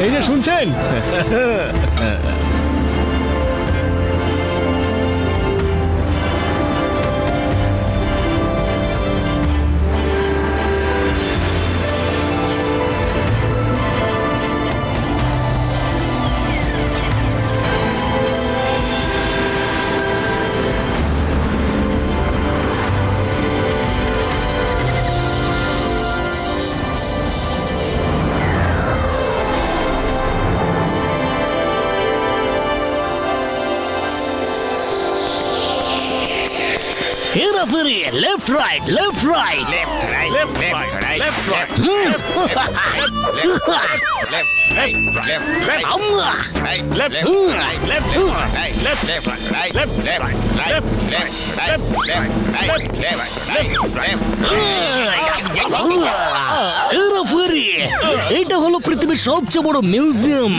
এই যে শুনছেন, Hera Pheri left right left right এটা হলো পৃথিবীর সবচেয়ে বড় মিউজিয়াম।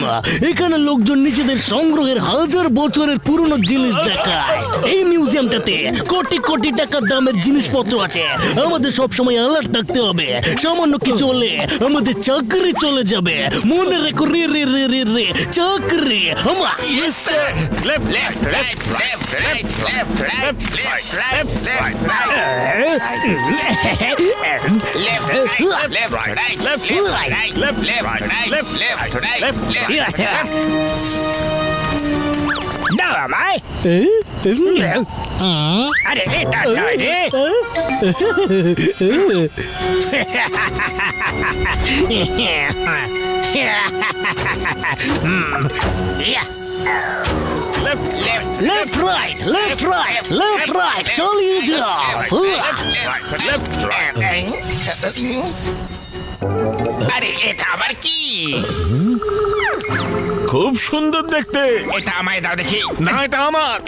এখানে লোকজন নিজেদের সংগ্রহের হাজার বছরের পুরনো জিনিস দেখায়। এই মিউজিয়ামটাতে কোটি কোটি টাকার দামের জিনিসপত্র আছে। আমাদের সব সময় অ্যালার্ট থাকতে হবে, সামান্য কিছু হলে আমাদের চাকরি চলে যাবে। মনে রেখো, রে রে রে রে রে চাকরি আমার। Yes, sir. Left, left, left, left, right, left, right, left, right, left, right. Left, right, left, right, left, right, left, right, left, right, left, right. দাও আমায়। আরে এটা নয় রে। Left right left right left right চালিয়ে যাও। আরে এটা আবার কি? খুব সুন্দর দেখতে। এটা আমায় দাও দেখি। না, এটা আমার।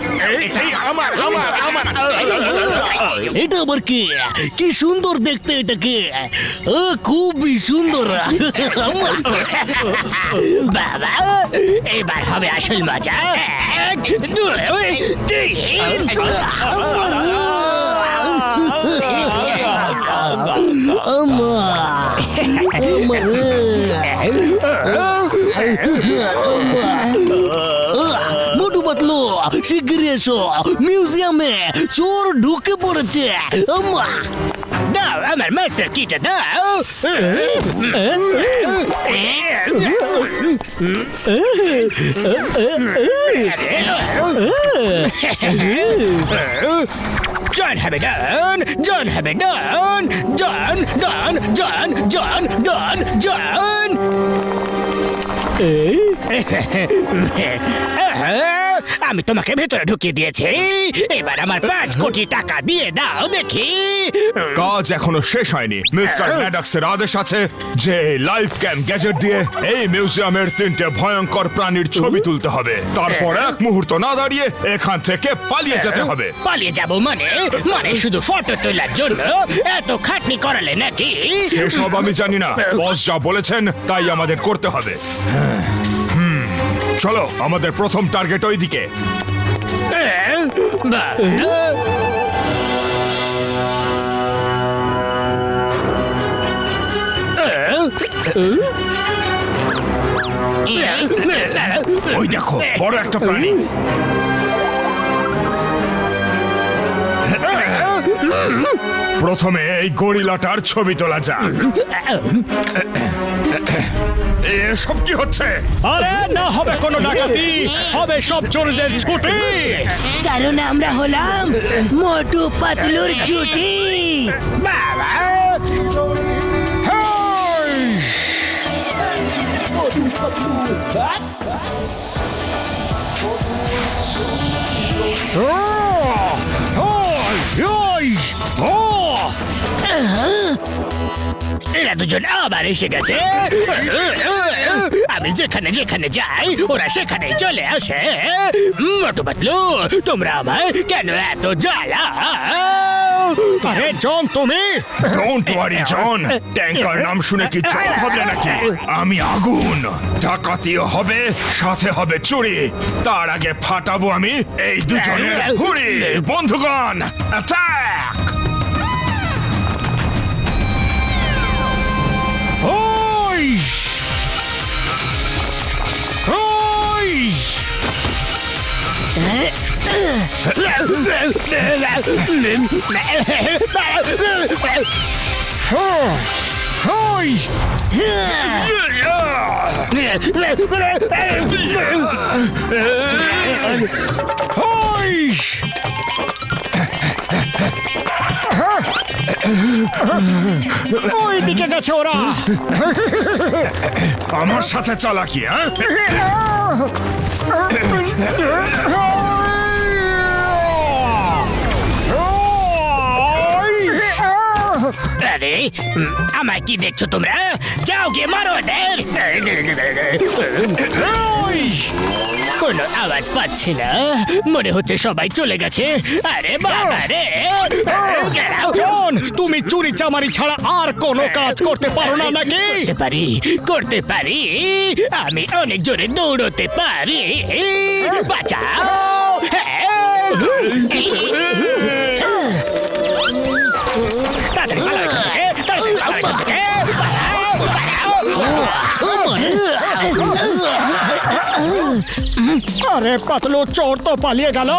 এটাই আমার, আমার, আমার। এটা আবার কি? কি সুন্দর দেখতে এটাকে। খুবই সুন্দর। বাবা, এবার হবে আসল মজা। এক, দুই, তিন। মোটু পাতলু, শিগগিরই এসো, মিউজিয়ামে চোর ঢুকে পড়েছে। দাও আমার মাস্টার কিটা দাও। John have it done. John have it done. John, John, John, John, John, John. আমি তোমাকে ভেতরে ঢুকিয়ে দিয়েছি, এবার আমার 5 কোটি টাকা দিয়ে দাও দেখি। কাজ এখনো শেষ হয়নি। মিস্টার ম্যাডক্সের আদেশ আছে যে লাইফ ক্যাম গ্যাজেট দিয়ে এই মিউজিয়ামের 3টে ভয়ঙ্কর প্রাণীর ছবি তুলতে হবে। তারপর এক মুহূর্ত না দাঁড়িয়ে এখান থেকে পালিয়ে যেতে হবে। পালিয়ে যাব মানে? মানে শুধু ফটো তোলার জন্য এত খাটনি করালে নাকি? এসব আমি জানি না, বস যা বলেছেন তাই আমাদের করতে হবে। চলো, আমাদের প্রথম টার্গেট ওইদিকে। ওই দেখো, বড় একটা প্রাণী। প্রথমে এই গরিলাটার ছবি তোলা যাক। এসব কি হচ্ছে? আরে না হবে কোনো ডাকাতি, হবে সব চোরদের ছুটি। কারণ আমরা হলাম মোটু পাতলুর জুটি। বাবা, এরা দুজন আবার এসে গেছে। আমি যেখানে যেখানে যাই ওরা সেখানে চলে আসে। মোটু পাতলু, তোমরা আমায় কেন এত জ্বালা? আরে জন, তুমি? ডোন্ট ওয়ারি জন, ট্যাঙ্কার নাম শুনে কি জ্বর হবে নাকি? আমি আগুন, ডাকাতিও হবে, সাথে হবে চুরি। তার আগে ফাটাবো আমি এই দুজনের হুড়ি। বন্ধুগণ, অ্যাটাক! ওই ওই ওই দিকে গেছে ওরা। আমার সাথে চালাকি, হ্যাঁ? আরে আমায় কি দেখছো তোমরা? যাও গিয়ে মারো ওদের। ওই কোনো আওয়াজ পাচ্ছি না, মনে হচ্ছে সবাই চলে গেছে। আরে বাবা রে, দাঁড়াও। জন, তুমি চুরি চামারি ছাড়া আর কোনো কাজ করতে পারো না নাকি? করতে পারি, আমি অনেক জোরে দৌড়তে পারি। বাঁচাও। তাড়াতাড়ি পালাও এখান থেকে, তাড়াতাড়ি পালাও এখান থেকে। পালাও, পালাও। আরে পাতলু, চোর তো পালিয়ে গেল।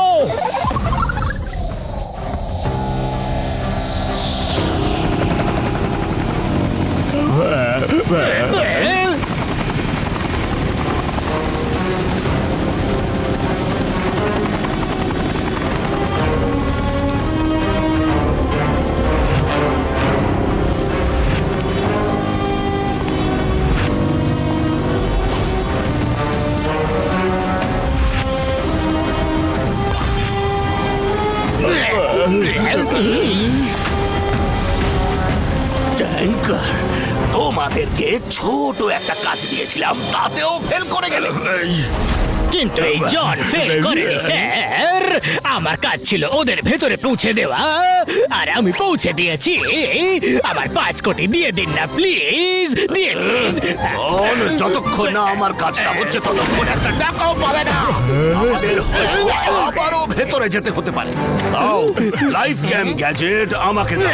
ট্যাঙ্কার, তোমাদেরকে ছোট একটা কাজ দিয়েছিলাম, তাতেও ফেল করে গেলে। কিন্তু এই জন ফেল করেনি স্যার। আমার কাজ ছিল ওদের ভেতরে পৌঁছে দেওয়া, আর আমি পৌঁছে দিয়েছি। আমার 5 কোটি দিয়ে দিন না প্লিজ, দিয়ে দিন। জন, যতক্ষণ না আমার কাজটা হচ্ছে ততক্ষণ একটা টাকাও পাবে না। আমাদের হয়তো আবারও ভেতরে যেতে হতে পারে। দাও লাইফ ক্যাম গ্যাজেট আমাকে দাও।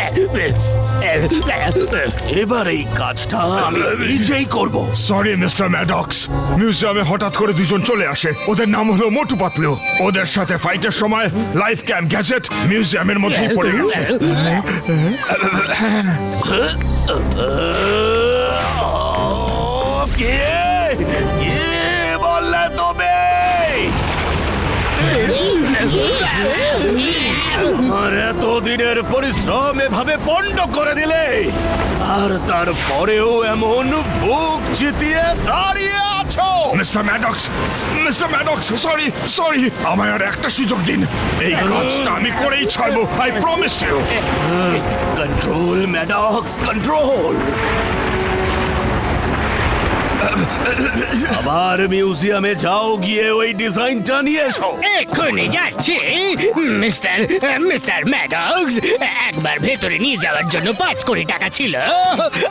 এবার এই কাজটা আমি নিজেই করব। সরি মিস্টার ম্যাডক্স, মিউজিয়ামে হঠাৎ করে দুজন চলে আসে। ওদের নাম হলো মোটু পাতলু। ওদের সাথে ফাইটের সময় লাইফ ক্যাম গ্যাজেট মিউজিয়ামের মধ্যেই পড়ে গেছে। কে কে বললে তুমি? আমার এতদিনের পরিশ্রম এভাবে পণ্ড করে দিলে, আর তারপরেও এমন বুক জিতিয়ে দাঁড়িয়ে আছো। মিস্টার ম্যাডক্স, সরি, আমায় আর একটা সুযোগ দিন। এই কাজটা আমি করেই ছাড়বো, I promise you. Control Maddox, control. আবার মিউজিয়ামে যাও, গিয়ে ওই ডিজাইনটা নিয়ে এসো। এক্ষুনি যাচ্ছি মিস্টার ম্যাডক্স। একবার ভেতরে নিয়ে যাওয়ার জন্য 5 কোটি টাকা ছিল,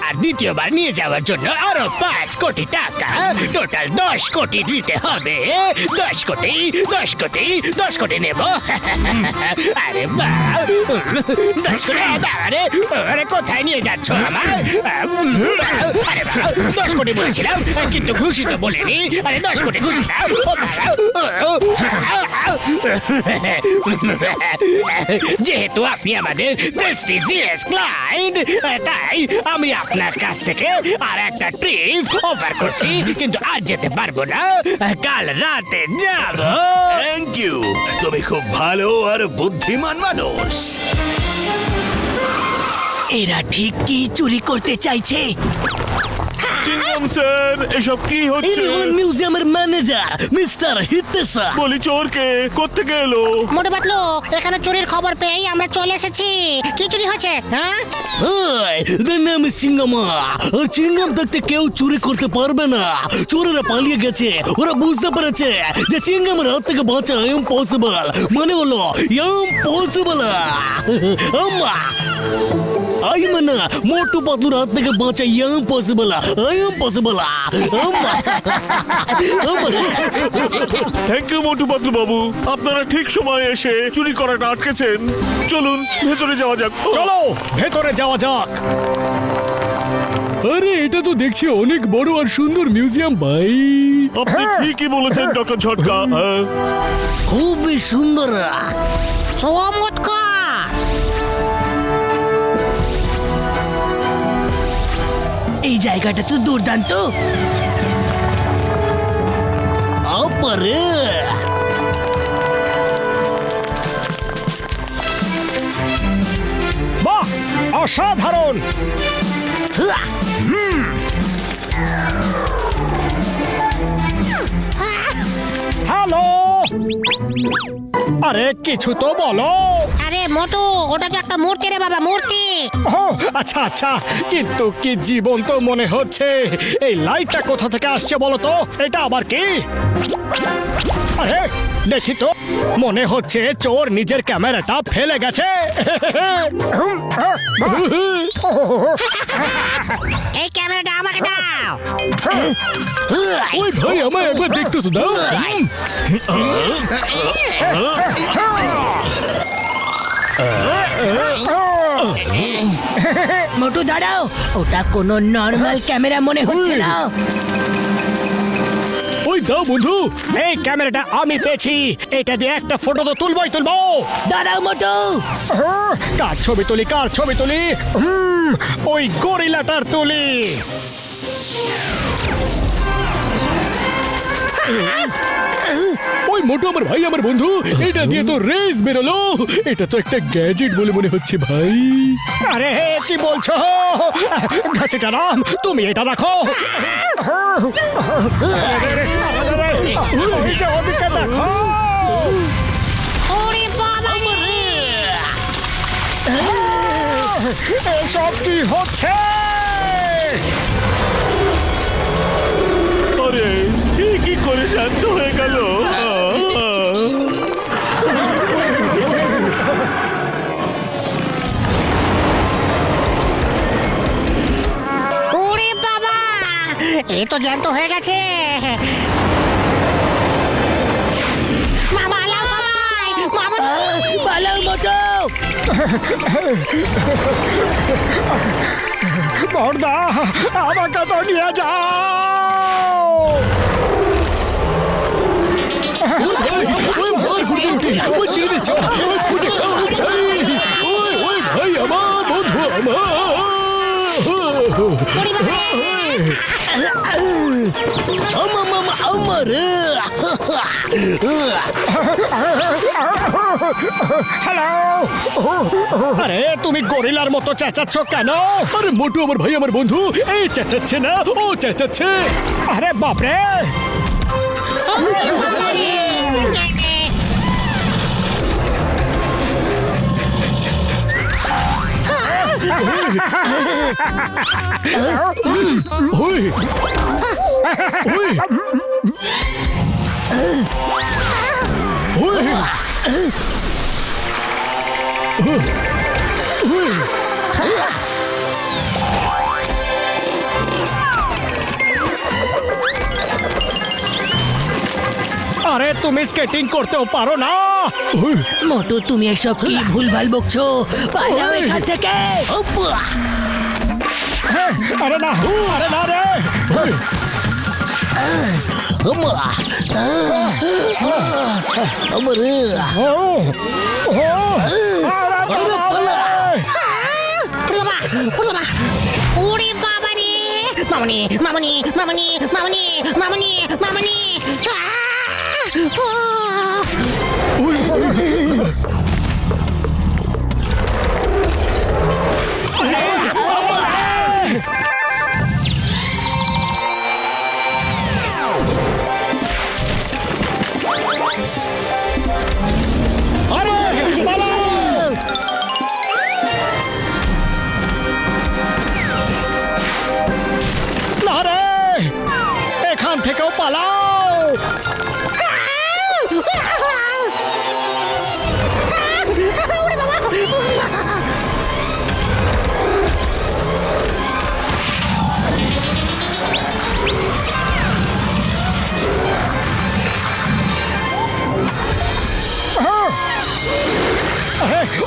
আর দ্বিতীয়বার নিয়ে যাওয়ার জন্য আরো 5 কোটি টাকা। টোটাল 10 কোটি দিতে হবে। 10 কোটি নেব। আরে বাহ, 10 কোটি। আরে আরে কোথায় নিয়ে যাচ্ছ আমার? আরে বাহ, 10 কোটি বলেছিলাম, কিন্তু ঘুষি তো বলিনি। আরে 10 কোটি ঘুষি দাও। যেহেতু আপনি আমাদের প্রেস্টিজিয়াস ক্লায়েন্ট, তাই আমি আপনার কাছ থেকে আর একটা ট্রিপ অফার করছি। কিন্তু আজ যেতে পারবো না, কাল রাতে যাব। থ্যাংক ইউ, তুমি খুব ভালো আর বুদ্ধিমান মানুষ। এরা ঠিক কি চুরি করতে চাইছে? চিংগাম স্যার, এসব কি হচ্ছে? মিউজিয়ামের ম্যানেজার মিস্টার হিতেশা। বলি চোরকে কোত্থেকে এলো? মোটু পাতলু, এখানে চুরির খবর পেয়েই আমরা চলে এসেছি। কি চুরি হচ্ছে? হ্যাঁ, ওদের নাম চিংগামা। আর চিংগাম থাকতে কেউ চুরি করতে পারবে না। চোরেরা পালিয়ে গেছে। ওরা বুঝতে পেরেছে যে চিংগামের হাত থেকে বাঁচা ইম্পসিবল। মানে হলো ইম্পসিবল। আই মানে মোটু পাতলুর হাত থেকে বাঁচা impossible. Thank you Motu Patlu বাবু, আপনারা ঠিক সময়ে এসে চুরি করাটা আটকেছেন। চলুন ভেতরে যাওয়া যাক। চলো ভেতরে যাওয়া যাক। আরে এটা তো দেখছি অনেক বড় আর সুন্দর মিউজিয়াম ভাই। আপনি ঠিকই বলেছেন ডক্টর ঝটকা। হ্যাঁ। খুবই সুন্দর। চমৎকার। এই জায়গাটা তো দুর্দান্ত। আপারে বাহ, অসাধারণ। হ্যালো, আরে কিছু তো বলো। আরে মোটু, ওটা তো একটা মূর্তি রে বাবা, মূর্তি। ও আচ্ছা আচ্ছা, কিন্তু কি জীবন্ত মনে হচ্ছে। এই লাইটটা কোথা থেকে আসছে বলো তো? এটা আবার কি? আরে দেখি তো, মনে হচ্ছে চোর নিজের ক্যামেরাটা ফেলে গেছে। এই ক্যামেরাটা আমাকে দাও। ওই ভাই, আমায় একবার দেখতে তো দাও। মোটু দাঁড়াও, ওটা কোনো নর্মাল ক্যামেরা মনে হচ্ছে না। ওই দাও বন্ধু, এই ক্যামেরাটা আমি পেয়েছি। এটা দিয়ে একটা ফটো তো তুলবই তুলবো। দাঁড়াও মোটু। কার ছবি তুলি, কার ছবি তুলি? ওই গরিলাটার তুলি। ওই মোটু আমার ভাই, আমার বন্ধু, এটা দিয়ে তো রেস বেরোলো। এটা তো একটা গ্যাজেট বলে মনে হচ্ছে ভাই। আরে কি বলছো? গাছেটা নাম, তুমি এটা রাখো। ওই যে ওদিকে দেখো। ওরে বাবা রে। এসব কি হচ্ছে? আরে কি করে শান্ত হয়ে গেল? ওরে বাবা, এ তো জ্যান্ত হয়ে গেছে। মামা আলাও সবাই, মামা। পালাও মোটু। বর্দা, আমাকে তো নিয়ে যাও। ভাই আমার বন্ধু ওরে বাবা রে। আমার হ্যালো। আরে তুমি গরিলার মতো চেঁচাচ্ছ কেন? আরে মোটু আমার ভাই, আমার বন্ধু, এই চেঁচাচ্ছে না, ও চেঁচাচ্ছে। আরে বাপরে। ওরে বাবা রে। ওই ওই ওই আরে তুমি স্কেটিং করতেও পারো না? মোটু, তুমি এসব কি ভুলভাল বকছো? পালাও এখান থেকে। আরে না, আরে না রে। আমার ও ও আরে পালা। ওরে বাবা, ওরে বাবা। ওরে বাবা রে। মামনি, মামনি, মামনি, মামনি, মামনি, মামনি। না রে, এখান থেকেও পালাও। ওরে বাবা।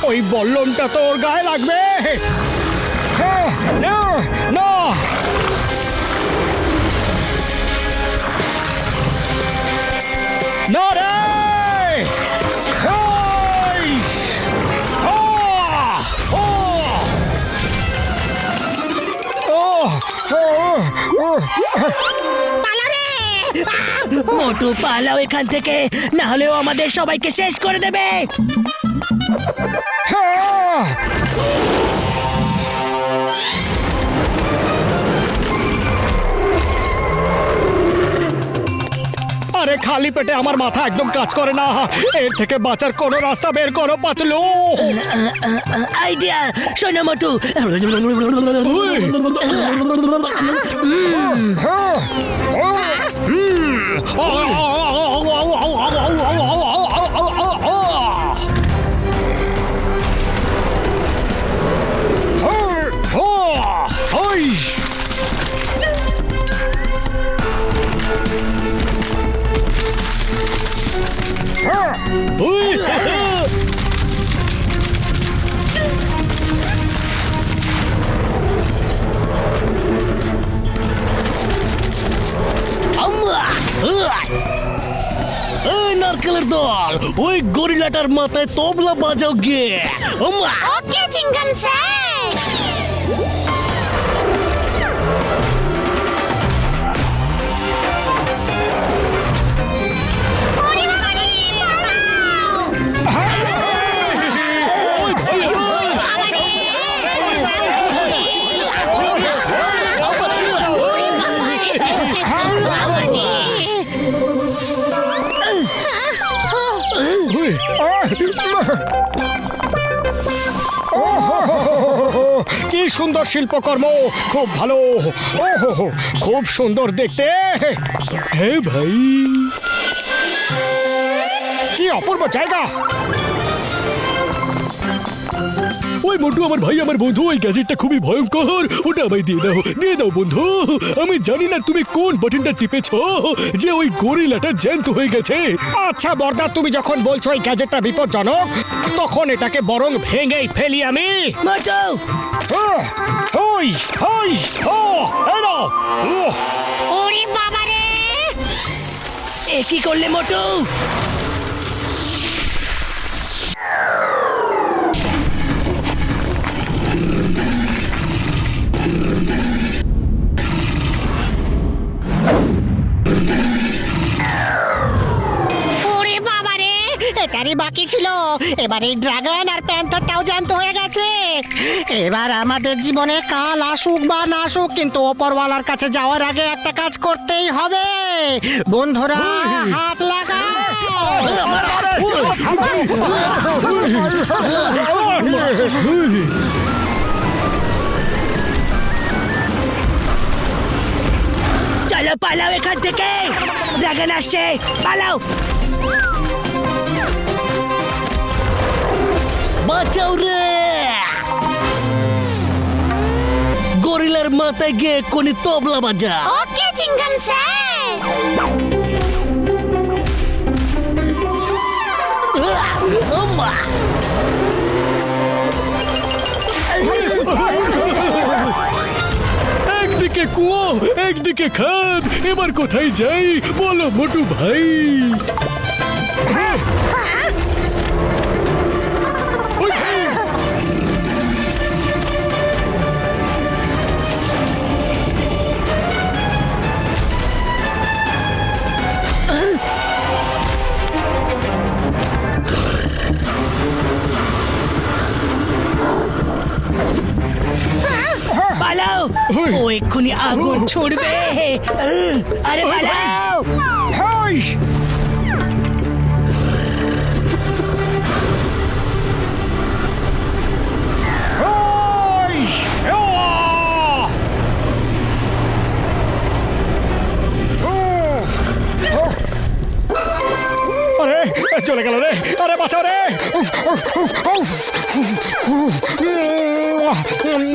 ওই বল্লমটা তোর গায়ে লাগবে। না না না রে! হাইস! আহ! ওহ! ওহ! ওহ! পালা রে মোটু পালাও এখান থেকে, না হলেও আমাদের সবাইকে শেষ করে দেবে। আহ! আরে খালি পেটে আমার মাথা একদম কাজ করে না। এর থেকে বাঁচার কোনো রাস্তা বের করো পাতলু। আইডিয়া, শোনো মোটু। নারকেলের দল, ওই গরিলাটার মাথায় তবলা বাজাও গিয়ে। ওকে চিঙ্গাম স্যার কি সুন্দর শিল্পকর্ম, খুব ভালো। ওহো, খুব সুন্দর দেখতে। হ্যাঁ ভাই, কি অপূর্ব জায়গা। ওই মোটু আমার ভাই, আমার বন্ধু, ওই গ্যাজেটটা খুবই ভয়ঙ্কর। ওটা আমায় দিয়ে দাও বন্ধু। আমি জানি না তুমি কোন বাটনটা টিপেছো যে ওই গরিলাটা জ্যান্ত হয়ে গেছে। আচ্ছা বর্দা, তুমি যখন বলছো এই গ্যাজেটটা বিপজ্জনক, তখন এটাকে বরং ভেঙেই ফেলি আমি। মোটু, ওই ওই ও এনো ওরে বাবা রে এ কি করলে মোটু? ওরে বাবা রে এটারই বাকি ছিল। এবার এই ড্রাগন আর প্যান্থারটাও জ্যান্ত হয়ে গেছে। এবার আমাদের জীবনে কাল আসুক বা না আসুক, কিন্তু ওপরওয়ালার কাছে যাওয়ার আগে একটা কাজ করতেই হবে। বন্ধুরা হাত লাগাও। চলো পালাও এখান থেকে, ড্রাগন আসছে, পালাও। বাঁচাও রে! গরিলার মাথায় গিয়ে কোনি তবলা বাজা। ওকে চিঙ্গাম স্যার একদিকে কুয়ো, একদিকে খাদ, এবার কোথায় যাই বলো মোটু ভাই? পালাও, ও এক্ষুনি আগুন ছড়বে। আরে পালাও। হাইস! হাইস! আহ! আরে চলে গেল রে। আরে বাঁচাও রে।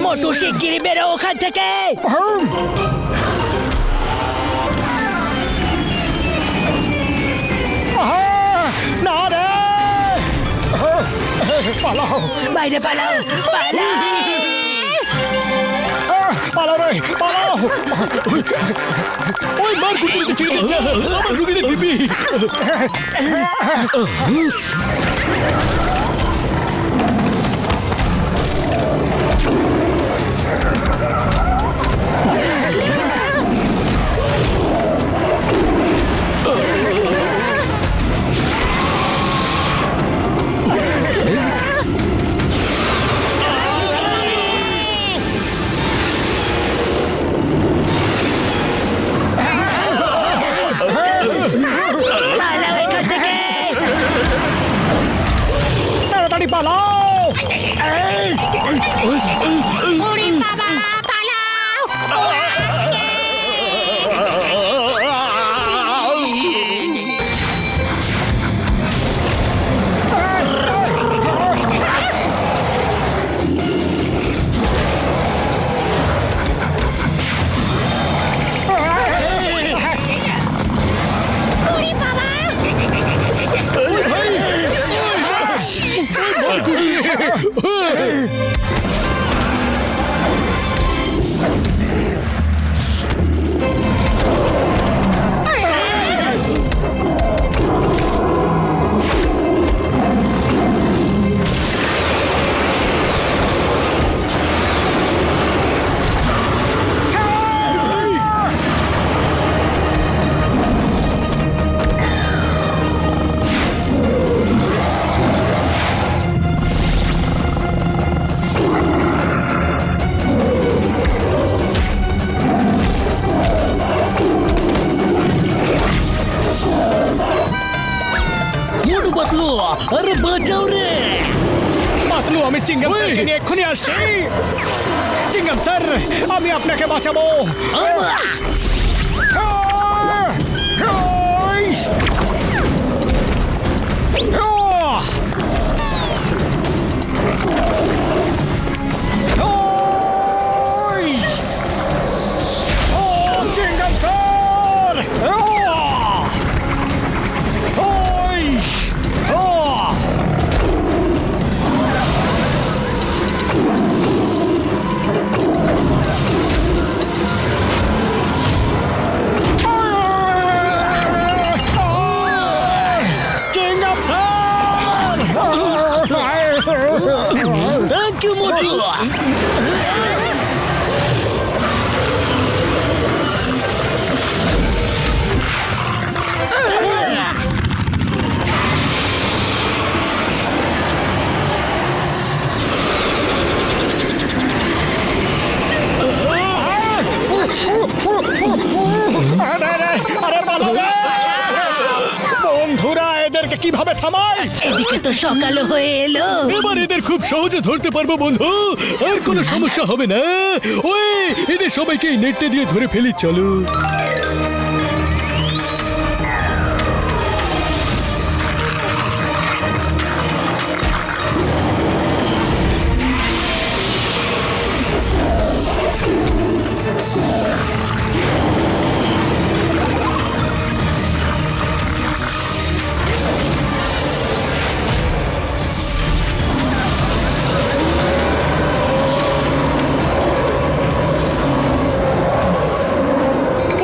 মোটু শিগগিরই বেরো ওখান থেকে। না রে, পালাও। বাইরে পালাও, পালাও। পালাও রে পালাও। ওই মার কুকুরকে ছেড়ে দিচ্ছে আমার রুগীদের দিবি। তাড়াতাড়ি পালাও। ওরে বাবা পালাও, ওরা আসছে। ওরে বাবা, মোটু পাতলু, আরে বাঁচাও রে। পাতলু আমি চিঙ্গাম স্যারকে নিয়ে এক্ষুনি আসছি। চিঙ্গাম স্যার আমি আপনাকে বাঁচাবো। Chingam sir Chingam sir. Thank you Motu. আরে পালাও রে। বন্ধুরা এদেরকে কিভাবে থামাই? এদিকে তো সকাল হয়ে এলো। এবার এদের খুব সহজে ধরতে পারবো বন্ধু, আর কোনো সমস্যা হবে না। ওই এদের সবাইকে এই নেটটা দিয়ে ধরে ফেলি চলো।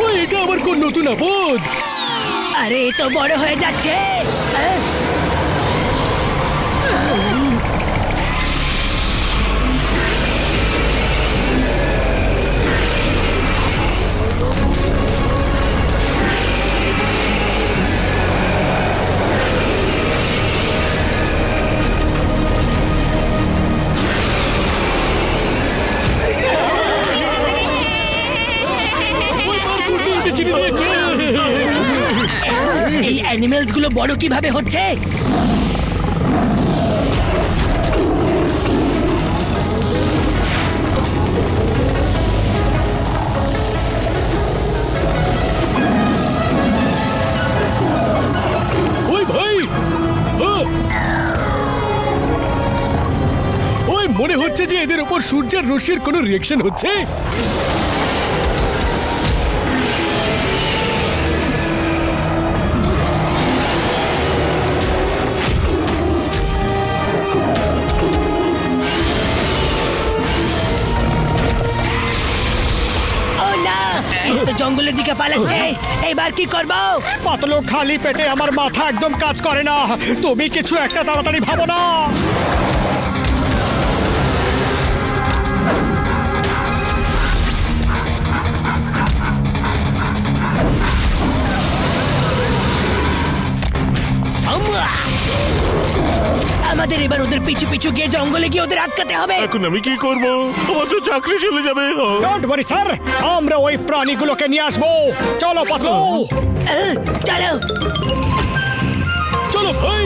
ওই এটা আবার কোন নতুন আপদ? আরে এ তো বড় হয়ে যাচ্ছে। এই অ্যানিমেলস গুলো বড় কিভাবে হচ্ছে? ওই ভাই, ওই মনে হচ্ছে যে এদের উপর সূর্যের রশ্মির কোনো রিঅ্যাকশন হচ্ছে। জঙ্গলের দিকে পালাচ্ছে। এবার কি করবো? পাতলু, খালি পেটে আমার মাথা একদম কাজ করে না। তুমি কিছু একটা তাড়াতাড়ি ভাবো না। আমাদের এবার ওদের পিছু পিছু গিয়ে জঙ্গলে গিয়ে ওদের আটকাতে হবে। এখন আমি কি করব? আমার তো চাকরি চলে যাবে। ডোন্ট ওয়ারি স্যার, আমরা ওই প্রাণীগুলোকে নিয়ে আসবো। চলো পাতলু। চলো। চলো ভাই।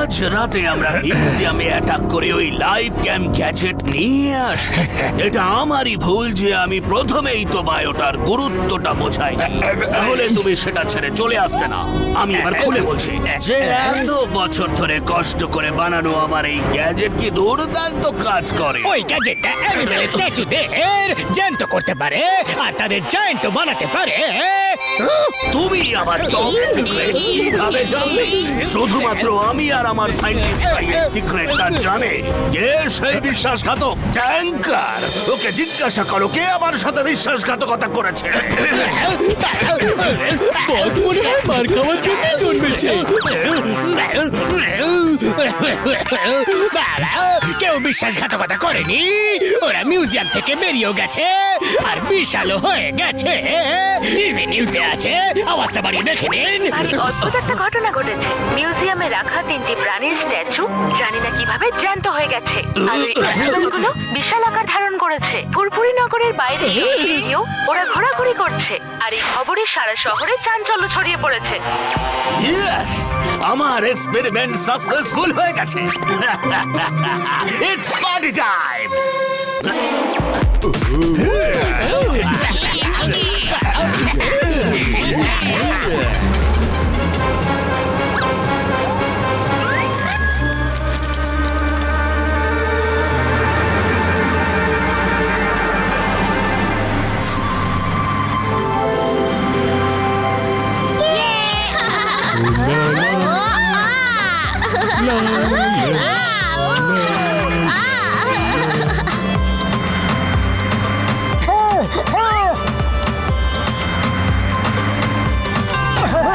আজ রাতে আমরা মিউজিয়ামে অ্যাটাক করে ওই লাইভ ক্যাম গ্যাজেট নিয়ে আসি। এটা আমারই ভুল যে আমি প্রথমেই তোমায় ওটার গুরুত্বটা বোঝাই। তাহলে তুমি সেটা ছেড়ে চলে আসতে না। আমি এবার খুলে বলছি যে এত বছর ধরে কষ্ট করে বানানো আমার এই গ্যাজেট কি দুর্দান্ত কাজ করে। ওই গ্যাজেটটা অ্যানিমেল স্ট্যাচুদের জ্যান্ত করতে পারে আর তাদের জ্যান্ত বানাতে পারে। তুমি আমার টপ সিক্রেট কিভাবে জানলে? শুধুমাত্র আমি আর আমার সাইন্টিস্টরাই এই সিক্রেটটা জানে। কে সেই বিশ্বাসঘাতক? ট্যাঙ্কার। ওকে জিজ্ঞাসা করো কে আমার সাথে বিশ্বাসঘাতকতা করেছে। বস মনে হয় মার খাওয়ার জন্য জন্মেছে। কেউ বিশ্বাসঘাতকতা করেনি। ওরা মিউজিয়াম থেকে বেরিয়েও গেছে আর বিশালও হয়ে গেছে। টিভি নিউজে আছে, আওয়াজটা বাড়িয়ে দেখে নিন। ভারী অদ্ভুত একটা ঘটনা ঘটেছে। মিউজিয়ামে রাখা 3টি প্রাণীর স্ট্যাচু জানি না কিভাবে জ্যান্ত হয়ে গেছে, আর ওই অ্যানিমেলগুলো বিশাল আকার ধারণ করেছে। ফুরফুরি নগরের বাইরে গিয়েও ওরা ঘোরাঘুরি করছে, আর এই খবরে সারা শহরে চাঞ্চল্য ছড়িয়ে পড়েছে। ইয়েস, আমার এক্সপেরিমেন্ট সাকসেসফুল হয়ে গেছে। It's party time.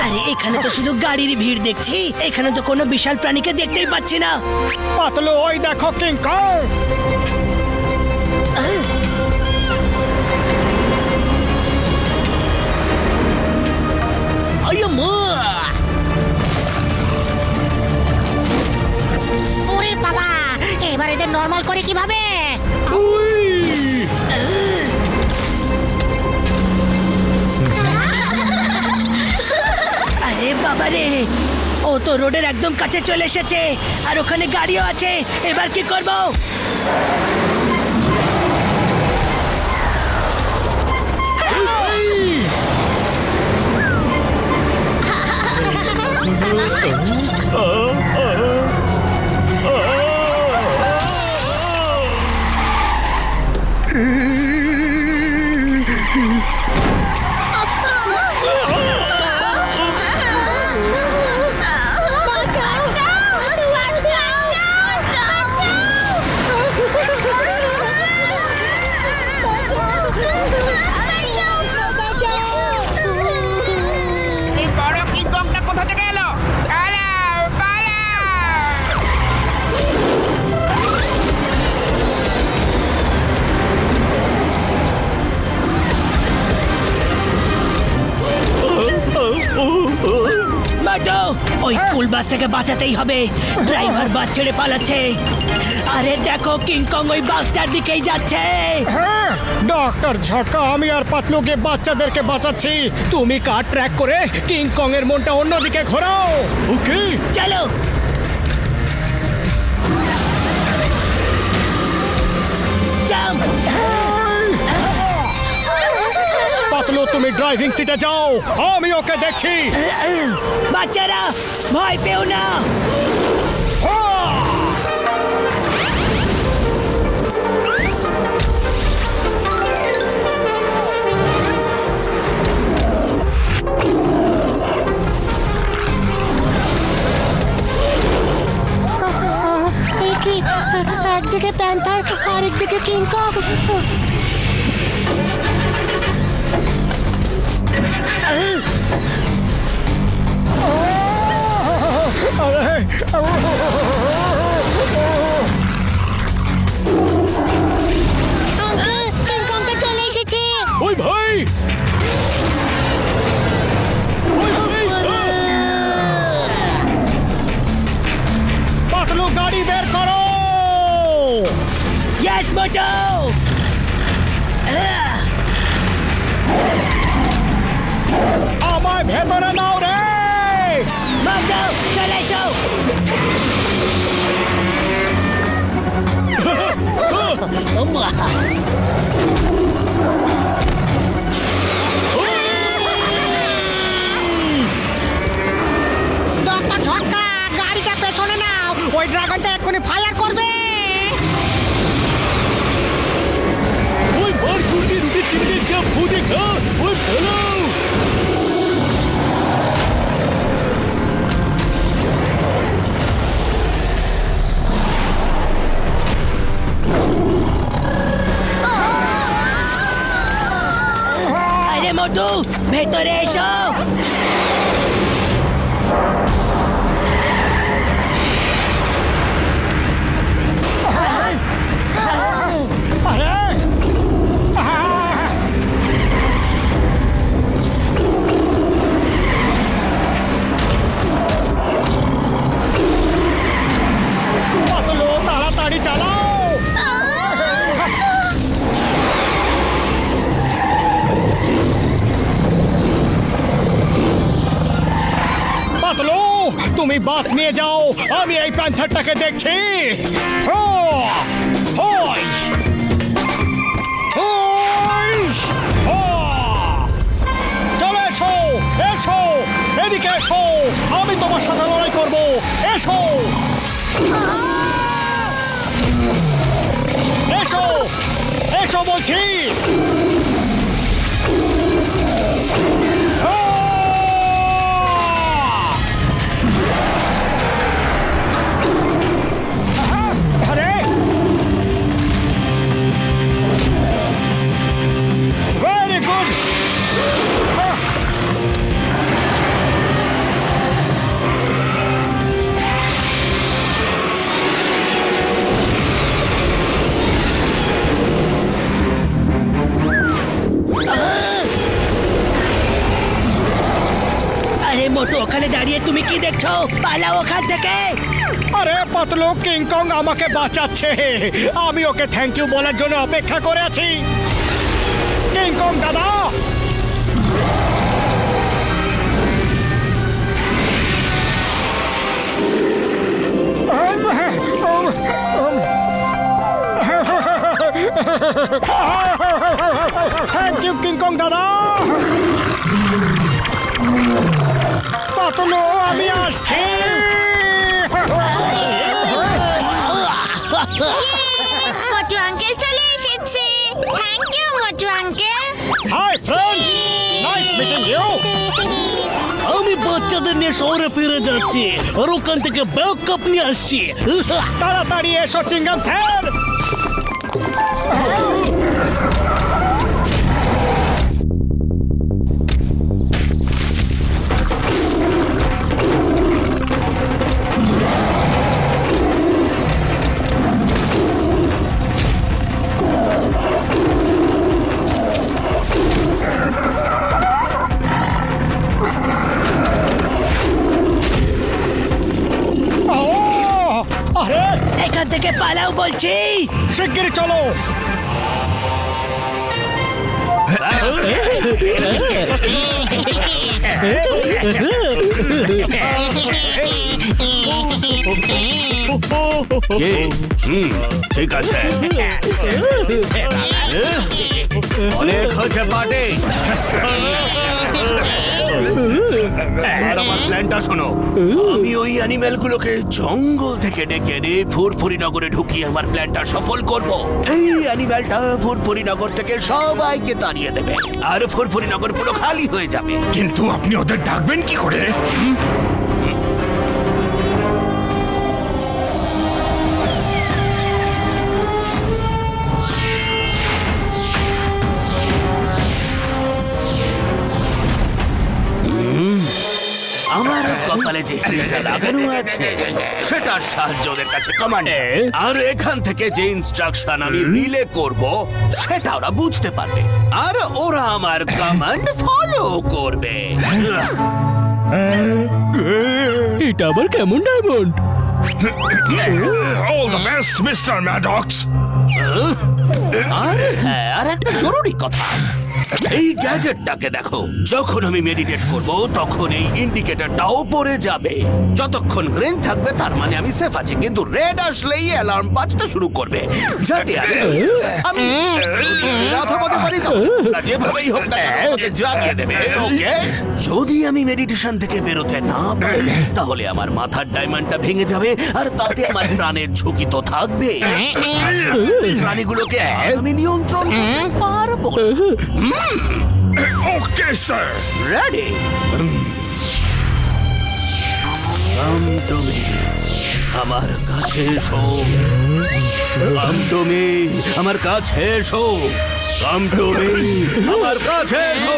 আরে এখানে তো শুধু গাড়ির ভিড় দেখছি, এখানে তো কোনো বিশাল প্রাণীকে দেখতেই পাচ্ছি না। পাতলু, ওই দেখো কিং কং। ওরে বাবা, এবার এদের নর্মাল করে কিভাবে? আরে বাবা রে, ও তো রোডের একদম কাছে চলে এসেছে, আর ওখানে গাড়িও আছে। এবার কি করব? এই বড় কিংকংটা কোথা থেকে এলো? পালাও, পালাও! মাটো, ওই স্কুল বাসটাকে বাঁচাতেই হবে। ড্রাইভার বাস ছেড়ে পালাচ্ছে। আরে দেখো, কিংকং ওই বাসটার দিকেই যাচ্ছে। হ্যাঁ, ডক্টর ঝটকা, আমি আর পাতলুকে বাচ্চাদেরকে বাঁচাচ্ছি। তুমি কার ট্র্যাক করে কিং কং এর মনটা অন্যদিকে ঘোরাও। ওকে। চলো। জাম্প। পাতলু, তুমি ড্রাইভিং সিটে যাও, আমি ওকে দেখছি। বাচ্চারা, ভয় পেও না। কি একদিকে প্যান্থার আর একদিকে কিংকং। আঙ্কেল, কিংকংটা চলে এসেছে। ওই ভাই পাতলু গাড়ি বের করো। ইয়েস মোটু। আমায় ভেতরে নাও রে। মোটু চলে এসো। ডক্টর ঝটকা, গাড়িটা পেছনে নাও, ওই ড্রাগনটা এক্ষুনি ফায়ার করবে। ওই মার গুন্ডি রুটি চিংড়ি যা ফু দেখা ওই ভালো আরে মোটু ভেতরে এসো। আরে পাতলু তাড়াতাড়ি চালাও। পাতলু তুমি বাস নিয়ে যাও, আমি এই প্যান্থারটাকে দেখছি। হো! হই! হইস! হো! চলে এসো, এসো, এদিকে এসো, আমি তোমার সাথে লড়াই করব। এসো, এসো, এসো বলছি। আরে ভেরি গুড। আরে মোটু ওখানে দাঁড়িয়ে তুমি কি দেখছো? পালাও ওখান থেকে। আরে পাতলু কিংকং আমাকে বাঁচাচ্ছে, আমি ওকে থ্যাংক ইউ বলার জন্য অপেক্ষা করে আছি। কিংকং দাদা, থ্যাংক ইউ কিংকং দাদা। পাতলু আমি আসছি। মোটু আঙ্কেল চলে এসেছে। Thank you Motu uncle. Hi friend, nice meeting you. আমি বাচ্চাদের নিয়ে শহরে ফিরে যাচ্ছি আর ওখান থেকে ব্যাকআপ নিয়ে আসছি। তাড়াতাড়ি এসো চিংগাম স্যার। আরে এখান থেকে পালাও বলছি। শিগগিরই চলো। ঠিক আছে, অনেক হচ্ছে পার্টি। আর আমার প্ল্যানটা শোনো, আমি ওই অ্যানিমেল গুলোকে জঙ্গল থেকে ডেকে এনে ফুরফুরি নগরে ঢুকিয়ে আমার প্ল্যানটা সফল করব। এই অ্যানিমেলটা ফুরফুরি নগর থেকে সবাইকে তাড়িয়ে দেবে আর ফুরফুরি নগর পুরো খালি হয়ে যাবে। কিন্তু আপনি ওদের ডাকবেন কি করে? যে কিটা লাগানো আছে সেটার সাহায্য ওদের কাছে কমান্ড, আর এখান থেকে যে ইনস্ট্রাকশন আমি রিলে করব সেটা ওরা বুঝতে পারবে, আর ওরা আমার কমান্ড ফলো করবে। এটা আবার কেমন diamond? All the best, Mr. Maddox. আর হ্যাঁ, আর একটা জরুরি কথা, এই গ্যাজেটটাকে দেখো, যখন আমি মেডিটেট করব তখন এই ইন্ডিকেটরটাও পড়ে যাবে। যতক্ষণ গ্রিন থাকবে তার মানে আমি সেফ আছি, কিন্তু রেড আসলেই অ্যালার্ম বাজতে শুরু করবে, যাতে আমি রাধা বলতে পারি তো, না যেভাবেই হোক না কেন আমাকে জাগিয়ে দেবে, ওকে? যদি আমি মেডিটেশন থেকে বেরোতে না পারি তাহলে আমার মাথার ডায়মন্ডটা ভেঙে যাবে, আর তাতে আমার প্রাণের ঝুঁকি তো থাকবে। প্রাণীগুলোকে আমি নিয়ন্ত্রণ করতে পারবো। Okay, sir. রেডি? তুমি আমার কাছে এসো, তুমি আমার কাছে এসো, তুমি আমার কাছে এসো।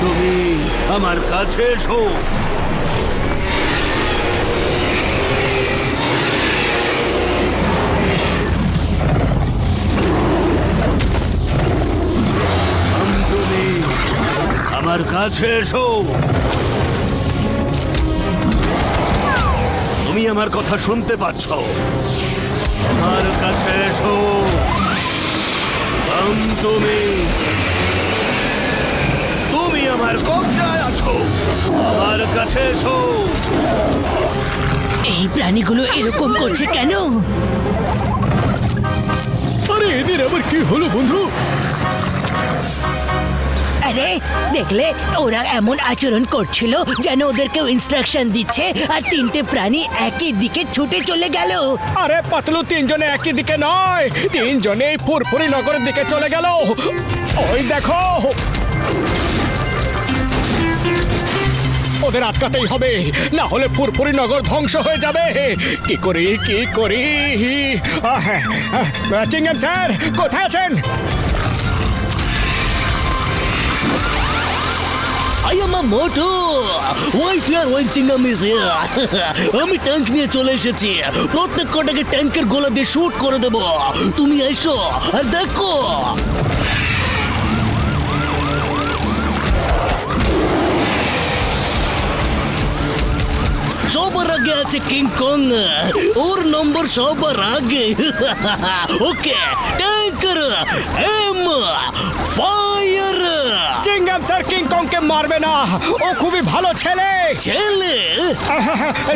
তুমি আমার কাছে এসো, তুমি আমার কাছে এসো, তুমি আমার কথা শুনতে পাচ্ছ? আমার কাছে এসো, তুমি তুমি আমার কবজায় আছো, আমার কাছে এসো। এই প্রাণীগুলো এরকম করছে কেন? আরে এদের আবার কি হলো বন্ধু? আরে দেখলে, ওরা এমন আচরণ করছিল যেন ওদের কেউ ইনস্ট্রাকশন দিচ্ছে, আর তিনটে প্রাণী একই দিকে ছুটে চলে গেল। আরে পাতলু, তিনজনে একই দিকে নয়, তিনজনে ফুরফুরি নগরের দিকে চলে গেল। ওই দেখো, ওদের আটকাতেই হবে, না হলে ফুরফুরি নগর ধ্বংস হয়ে যাবে। কি করি কি করি? চিংগাম স্যার, কোথায় আছেন? I am a moto. Why fear when Chingam is here? আমি ট্যাঙ্ক নিয়ে চলে এসেছি, প্রত্যেক কটাকে ট্যাঙ্কের গোলা দিয়ে শুট করে দেব। তুমি এসো আর দেখো। সবার আগে আছে কিং কং, ওর নম্বর সবার আগে। Okay, tanker aim fire. Chingam sir king কংকে মারবে না, ও খুবই ভালো ছেলে। ছেলে?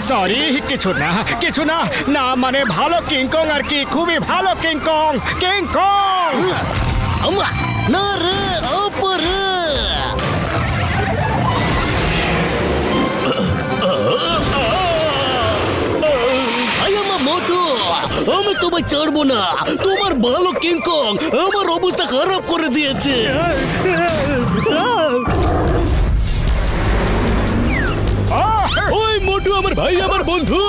সরি, কিছু না কিছু না, না মানে ভালো কিং কং আর কি, খুবই ভালো কিং কং। কিং কং আমা না রে, ওপরে। আমি তোমায় ছাড়বো না, তোমার ভালো কিং কং আমার অবস্থা খারাপ করে দিয়েছে। ওই মোটু আমার ভাই, আমার বন্ধু,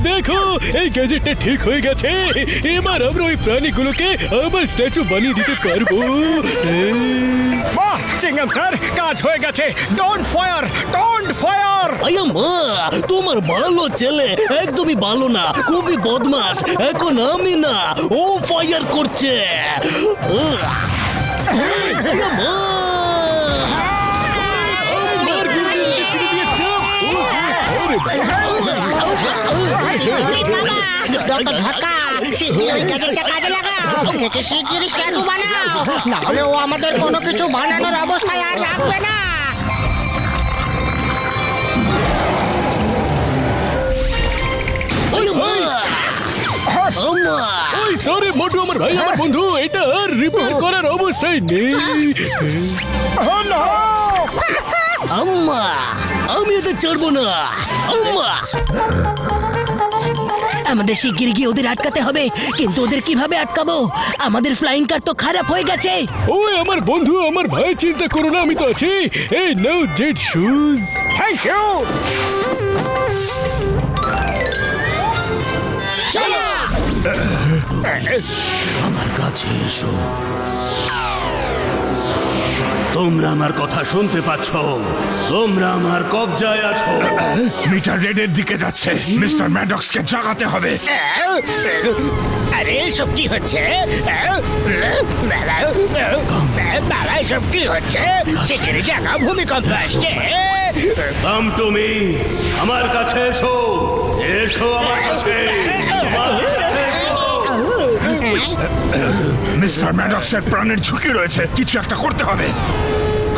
দেখো এই গ্যাজেটটা ঠিক হয়ে গেছে। এবার আমরা ওই প্রাণীগুলোকে আবার স্ট্যাচু বানিয়ে দিতে পারবো। বাহ চিংগাম স্যার, কাজ হয়ে গেছে। Don't fire, don't fire. আয়া মা, তোমার ভালো ছেলে একদমই ভালো না, খুবই বদমাস। এখন আমি না, ও ফায়ার করছে। আয়া মা। ঝটকা, শিগগিরই ওই গ্যাজেটটা কাজে লাগাও, একে শিগগিরই স্ট্যাচু বানাও, না হলে ও আমাদের কোনো কিছু বানানোর অবস্থায় আর রাখবে না। আয়া মা। ওই সরি মোটু আমার ভাই আমার বন্ধু এটা রিপেয়ার করার অবস্থায় নেই আম্মা আমি এতে চড়বো না আম্মা আমাদের শিগগির গিয়ে ওদের আটকাতে হবে কিন্তু ওদের কিভাবে আটকাবো আমাদের ফ্লাইং কার তো খারাপ হয়ে গেছে ওই আমার বন্ধু আমার ভাই চিন্তা করো না আমি তো আছি এই নাও জেট শুজ থ্যাংক ইউ আমার কাছে এসো তোমরা আমার কথা শুনতে পাচ্ছ তোমরা আমার কবজায় আছো মিটার রেডের দিকে যাচ্ছে মিস্টার ম্যাডক্সকে জাগাতে হবে আরে এসব কি হচ্ছে বাবা এসব কি হচ্ছে সেখানে জায়গা ভূমিকম্প আসছে কাম টু মি আমার কাছে এসো এসো আমার কাছে মিস্টার ম্যাডক্সের প্রাণের ঝুঁকি রয়েছে কিছু একটা করতে হবে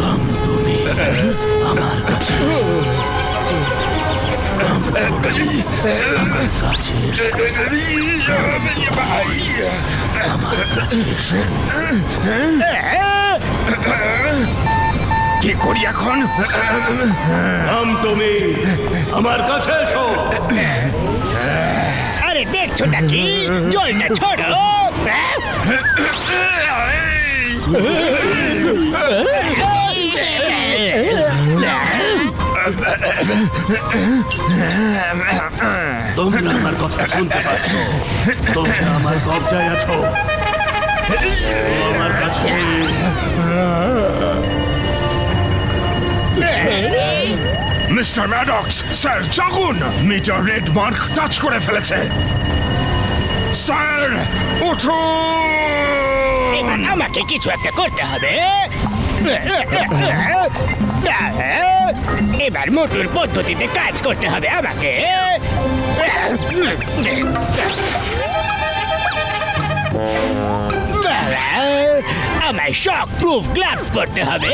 কাম টু মি আমার কাছে এসো আমার কাছে এসো আমার কাছে এসো কি করি এখন কাম টু মি আমার কাছে এসো আরে দেখছো নাকি জলটা ছড়ো তোমরা আমার কথা শুনতে পাচ্ছ তোমরা আমার কবজায় আছো আমার কাছে মিস্টার ম্যাডক্স স্যার জাগুন মিটার রেড মার্ক টাচ করে ফেলেছে স্যার উঠুন এবার আমাকে কিছু একটা করতে হবে এবার মোটর পদ্ধতিতে কাজ করতে হবে আমাকে আমায় শক প্রুফ গ্লাভস পরতে হবে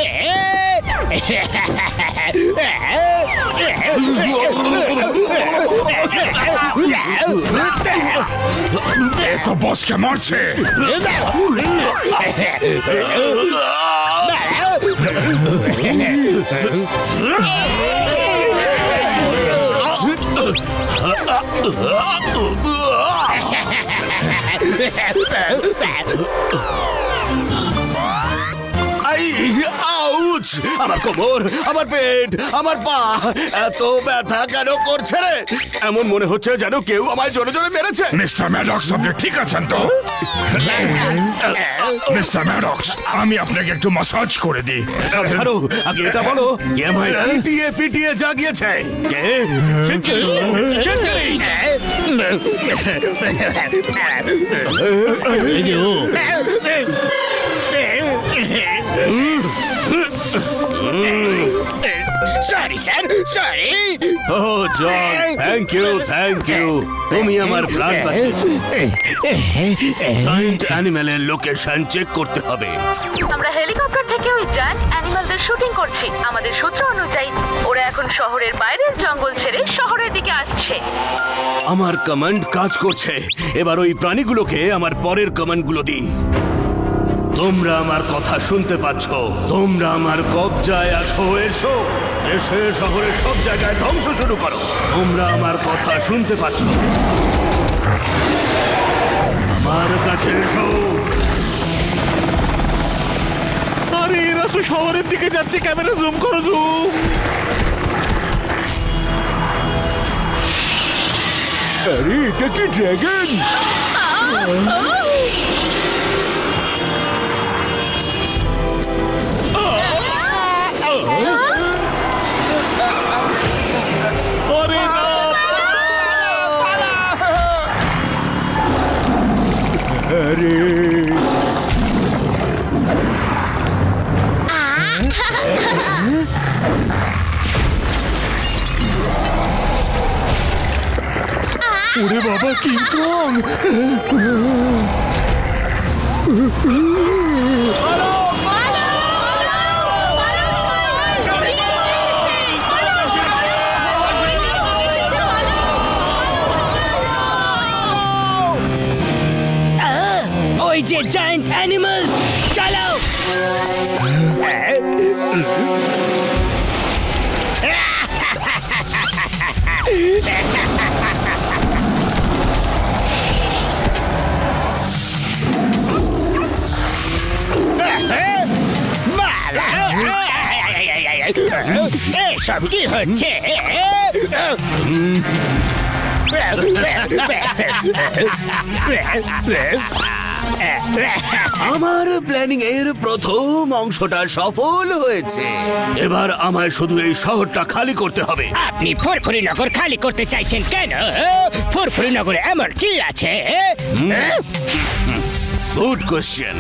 এ তো বসকে মারছে আউচ আমার কোমর আমার পেট আমার পা এত ব্যথা কেন করছে রে এমন মনে হচ্ছে যেন কেউ আমায় জোরে জোরে মেরেছে মিস্টার ম্যাডক্স আপনি ঠিক আছেন তো মিস্টার ম্যাডক্স আমি আপনাকে একটু মাসাজ করে দিই সব ছাড়ো আগে এটা বলো কে আমায় পিটিয়ে পিটিয়ে জাগিয়েছে কে শিগগিরই। এই যে ও sorry sir sorry oh John thank you তুমি আমার প্রাণ বাঁচিয়েছো জায়ান্ট অ্যানিমেলের লোকেশন চেক করতে হবে আমরা হেলিকপ্টার থেকে ওই জায়ান্ট অ্যানিমালদের শুটিং করছি আমাদের সূত্র অনুযায়ী ওরা এখন শহরের বাইরের জঙ্গল ছেড়ে শহরের দিকে আসছে আমার কমান্ড কাজ করছে এবার ওই প্রাণীগুলোকে আমার পরের কমান্ডগুলো দিই তোমরা আমার কথা শুনতে পাচ্ছ তোমরা আমার কবজায় আছো এসো এসে শহরের সব জায়গায় ধ্বংস শুরু করো তোমরা আমার কথা শুনতে পাচ্ছ আমার কাছে এসো আরে এরা তো শহরের দিকে যাচ্ছে ক্যামেরা জুম করো জুম আরে এটা কি ড্রাগন আরে না আরে ওরে বাবা কিং কং জায়ান্ট অ্যানিমালস চালাও। এসব কি হচ্ছে? আমার প্ল্যানিং এর প্রথম অংশটা সফল হয়েছে। এবার আমায় শুধু এই শহরটা খালি করতে হবে। আপনি ফুরফুরি নগর খালি করতে চাইছেন কেন? ফুরফুরি নগরে এমন কি আছে? Good question.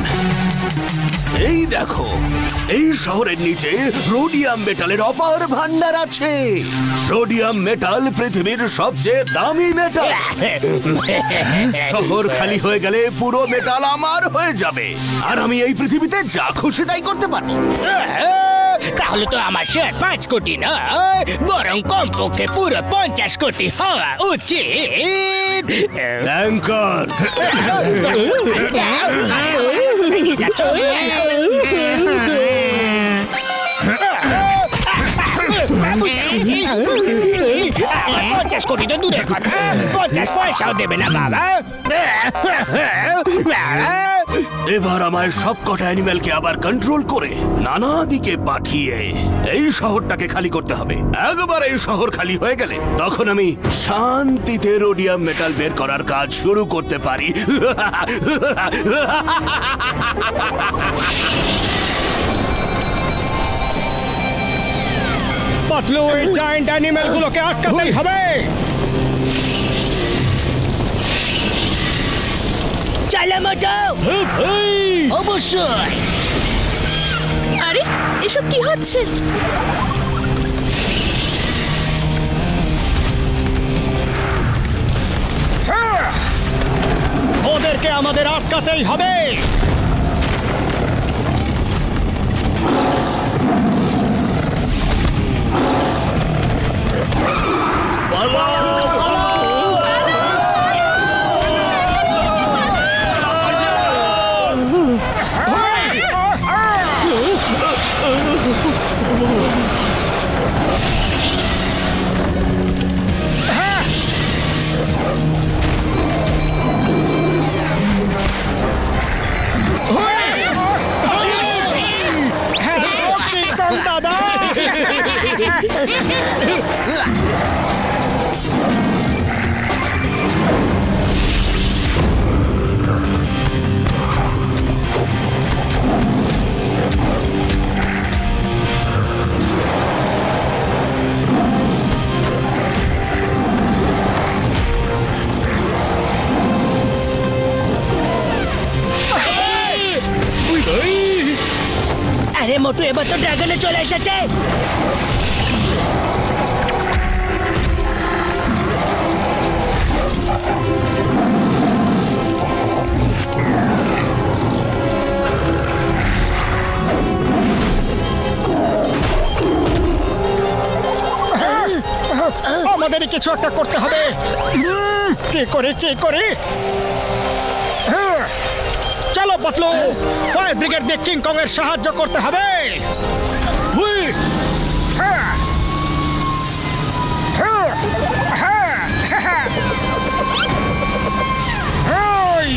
এই দেখো, এই শহরের নিচে রোডিয়াম মেটালের অপার ভান্ডার আছে। রোডিয়াম মেটাল পৃথিবীর সবচেয়ে দামি মেটাল। শহর খালি হয়ে গেলে পুরো মেটাল আমার হয়ে যাবে, আর আমি এই পৃথিবীতে যা খুশি তাই করতে পারবো। তাহলে তো আমার শেয়ার 5 কোটি নয়, বরং কমপক্ষে পুরো 50 কোটি হওয়া উচিত। ট্যাঙ্কার, আমার 50 কোটি তো দূরের কথা, 50 পয়সাও দেবে না বাবা। এবার আমায় সব কটা অ্যানিমেলকে আবার কন্ট্রোল করে নানা দিকে পাঠিয়ে এই শহরটাকে খালি করতে হবে। একবার এই শহর খালি হয়ে গেলে তখন আমি শান্তিতে রোডিয়াম মেটাল বের করার কাজ শুরু করতে পারি। পাতলু, এই জায়ান্ট অ্যানিমেল গুলোকে আটকাতেই হবে। চালা মোটো। অবশ্যই। আরে এসব কি হচ্ছে? ওদেরকে আমাদের আটকাতেই হবে। দাদা, আরে মোটু, এবার তো ড্রাগনে চলে এসেছে। আমাদের কিছু একটা করতে হবে। কি করে কি করে? চলো পাতলু, ফায়ার ব্রিগেড দিয়ে কিং কং এর সাহায্য করতে হবে। হুই, হ্যাঁ, হ্যাঁ, হ্যাঁ, হ্যাঁ, ওই।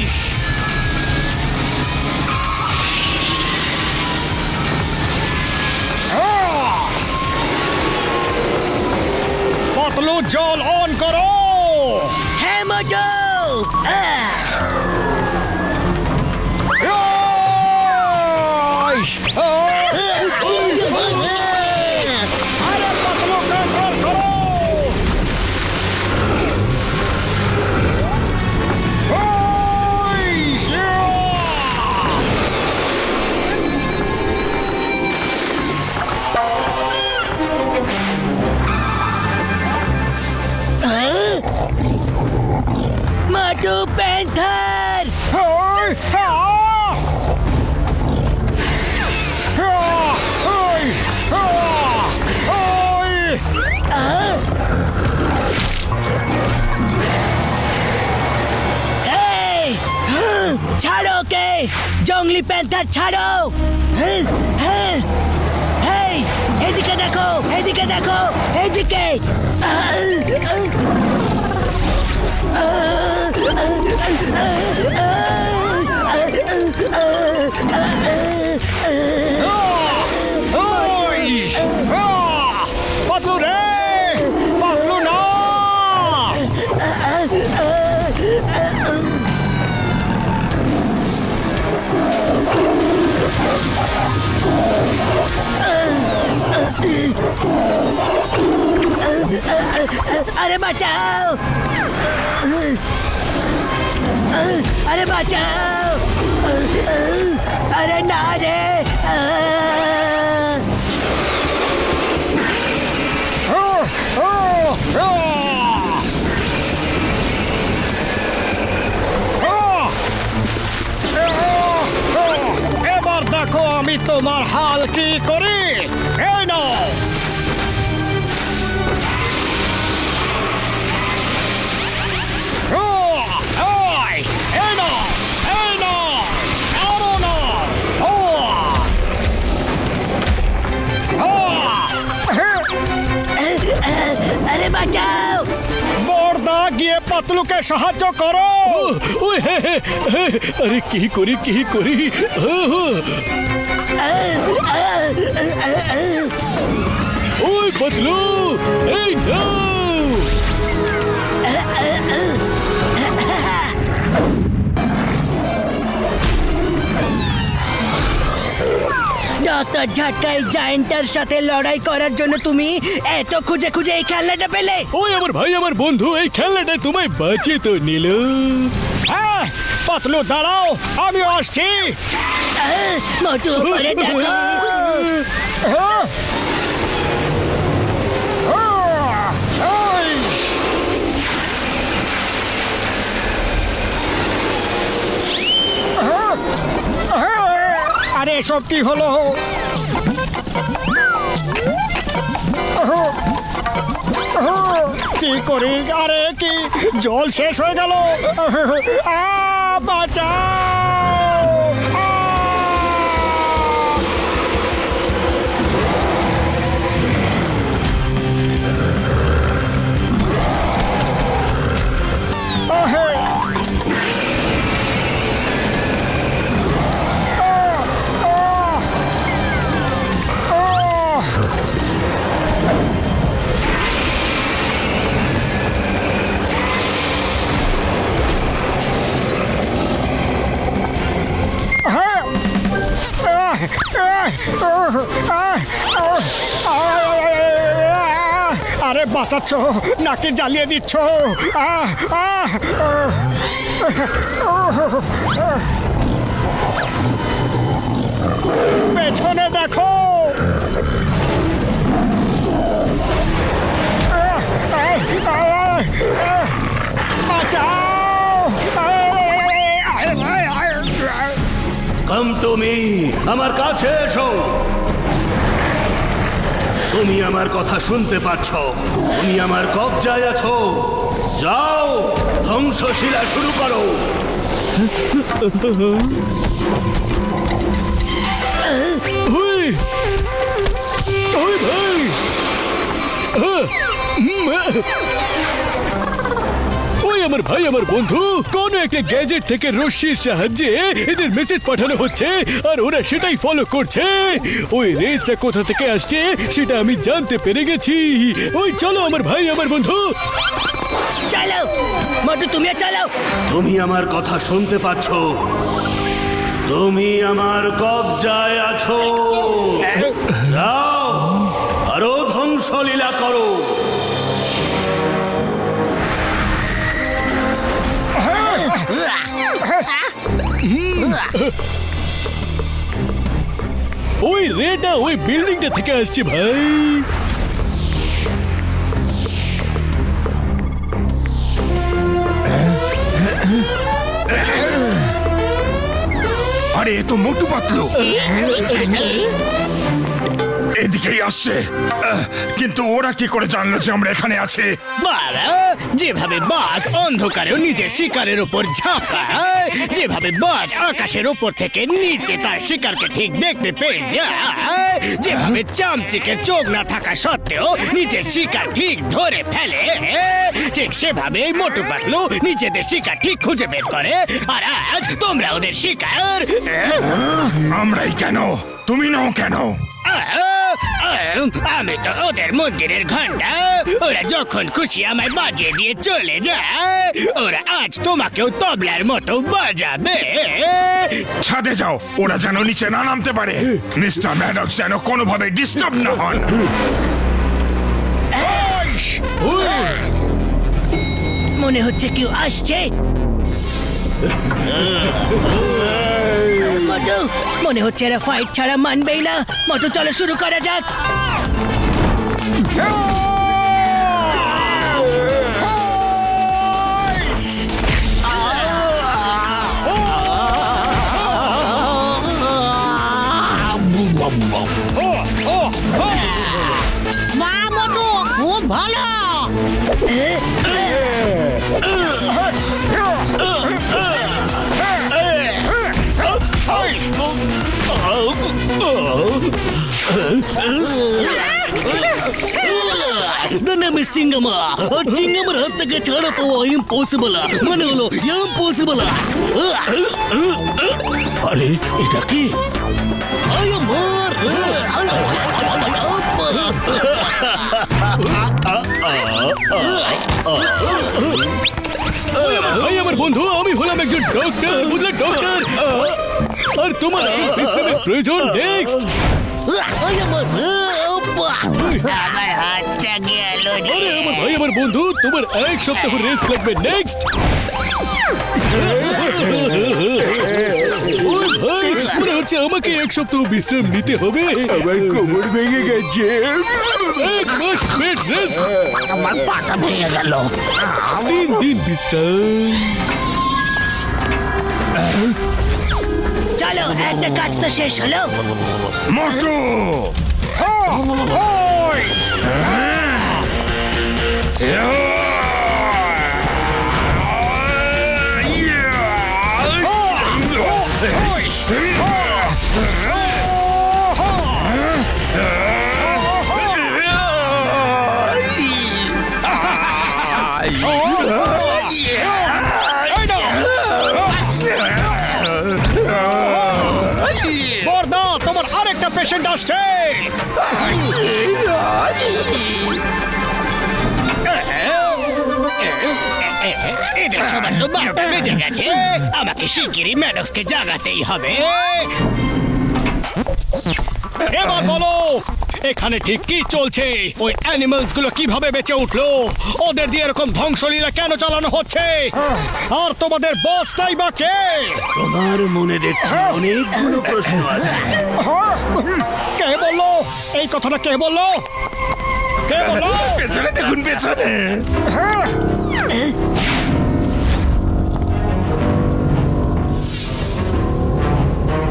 পাতলু, জল অন করো। হ্যাঁ মোটো। মোটু প্যান্থার। ছাড়ো কে জঙ্গলি প্যান্থার ছাড়ো হ্যাঁ, হ্যাঁ, এই, এদিকে দেখো এদিকে দেখো এদিকে ওই! পাতলু রে, পাতলু না। আরে বাঁচাও আরে বাঁচাও আরে না রে এবার দেখো আমি তোমার হাল কি করি। এই নাও। এই নাও, এই নাও, আরো নাও। আরে বাঁচাও বর্দা গিয়ে পাতলুকে সাহায্য করো। ওই হে হে হে, আরে কি করি কি করি ওই পাতলু এই নাও ডক্টর ঝটকাই জায়েন্টার সাথে লড়াই করার জন্য তুমি এত খুঁজে খুঁজে এই খেলনাটা পেলে ওই আমার ভাই আমার বন্ধু এই খেলনাটা তোমায় বাঁচিয়ে তো নিল হ্যাঁ, পাতলু দাঁড়াও, আমিও আসছি। মোটু করে দেখো হ্যাঁ। এই। আরে এসব কি হলো? কি করি? আরে কি জল শেষ হয়ে গেল। বাঁচাও! আরে বাঁচাচ্ছ নাকি জ্বালিয়ে দিচ্ছ? পেছনে দেখো। কাম টু মি, আমার কাছে এসো। তুমি আমার কথা শুনতে পাচ্ছ, তুমি আমার কবজায় আছো। যাও, ধ্বংসশীলা শুরু করো। ওই ওই ভাই ওই আমার ভাই আমার বন্ধু কোন একটা গ্যাজেট থেকে রশ্মির সাহায্যে এদের মেসেজ পাঠানো হচ্ছে আর ওরা সেটাই ফলো করছে। ওই রেসটা কোথা থেকে আসছে সেটা আমি জানতে পেরে গেছি। ওই চলো আমার ভাই আমার বন্ধু চালাও মোটু তুমি চালাও তুমি আমার কথা শুনতে পাচ্ছ, তুমি আমার কবজায় আছো। যাও, আরো ধ্বংসলীলা করো। ওই রেটা ওই বিল্ডিংটা থেকে আসছে ভাই। আরে এ তো মোটু পাতলু। এদিকেই আসছে। কিন্তু ওরা কি করে জানলো যে আমরা এখানে আছি? বাবা, যেভাবে বাঘ অন্ধকারেও নিজের শিকারের উপর ঝাঁপায়, যেভাবে বাজ আকাশের উপর থেকে নিচে তার শিকারকে ঠিক দেখতে পেয়ে যায়, যেভাবে চামচিকের চোখ না থাকা সত্ত্বেও নিজের শিকার ঠিক ধরে ফেলে, ঠিক সেভাবে মোটু পাতলু নিজেদের শিকার ঠিক খুঁজে বের করে। আর আজ তোমরা ওদের শিকার। আমরাই কেন? তুমি নও কেন? আমি তো ওদের মন্দিরের ঘন্টা। ওরা যখন খুশি আমায় বাজিয়ে দিয়ে চলে যায়। ওরা আজ তোমাকেও তবলার মতো বাজাবে। ছাদে যাও, ওরা যেন নিচে না নামতে পারে। মিস্টার ম্যাডক্স যেন কোনোভাবে ডিস্টার্ব না হন। মনে হচ্ছে কেউ আসছে। মোটু, মনে হচ্ছে এরা ফাইট ছাড়া মানবেই না। মোটু, চলো শুরু করা যাক। বাহ মোটু, খুব ভালো। The name is Chingama. और चिंगमर हाथ तक छाड़ा तो वो impossible মানে হলো impossible। আরে এটা কি? আমার ভাই আমার বন্ধু, আমি হলাম একজন ডক্টর, বুঝলে ডক্টর। আর তোমার বিশ্রামের প্রয়োজন। নেক্সট। আমার হাতটা গেল রে। আরে আমার ভাই আমার বন্ধু, তোমার এক সপ্তাহ রেস্ট লাগবে। নেক্সট। ওই ভাই, মনে হচ্ছে আমাকে এক সপ্তাহ বিশ্রাম নিতে হবে। আমার কোমর ভেঙে গেছে। এক মাস বেড রেস্ট। আমার পাটা ভেঙে গেল। 3 দিন বিশ্রাম। চলো, একটা কাজ তো শেষ হলো। মোটু! বর্দা, তোমার আরেকটা পেশেন্ট আসছে। এদের সবার তো বারোটা বেজে গেছে। আমাকে শিগগিরই ম্যাডক্সকে জাগাতেই হবে। এবার বলো, এখানে ঠিক কি চলছে? ওই অ্যানিমালস গুলো কিভাবে বেঁচে উঠলো? ওদের দিয়ে এরকম ধ্বংসলীলা কেন চালানো হচ্ছে? আর তোমাদের বসটাই বা কে? তোমার মনে দেখছি অনেকগুলো প্রশ্ন আছে। কে বললো এই কথাটা? কে বললো? কে বললো? পেছনে দেখুন, পেছনে।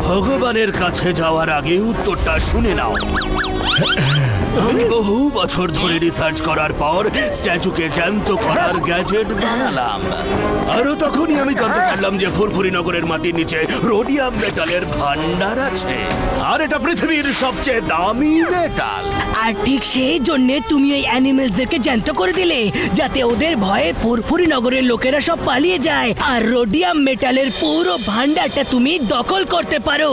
ভগবানের কাছে যাওয়ার আগে উত্তরটা শুনে নাও। আমি বহু বছর ধরে রিসার্চ করার পর স্ট্যাচুকে জ্যান্ত করার গ্যাজেট বানালাম। আরো তখনই আমি জানতে পারলাম যে ফুরফুরি নগরের মাটির নিচে রোডিয়াম মেটালের ভান্ডার আছে। আর এটা পৃথিবীর সবচেয়ে দামি মেটাল। আর ঠিক সেই জন্যে তুমি ওই অ্যানিমেলসদেরকে জ্যান্ত করে দিলে, যাতে ওদের ভয়ে ফুরফুরি নগরের লোকেরা সব পালিয়ে যায় আর রোডিয়াম মেটালের পুরো ভান্ডারটা তুমি দখল করতে পারো।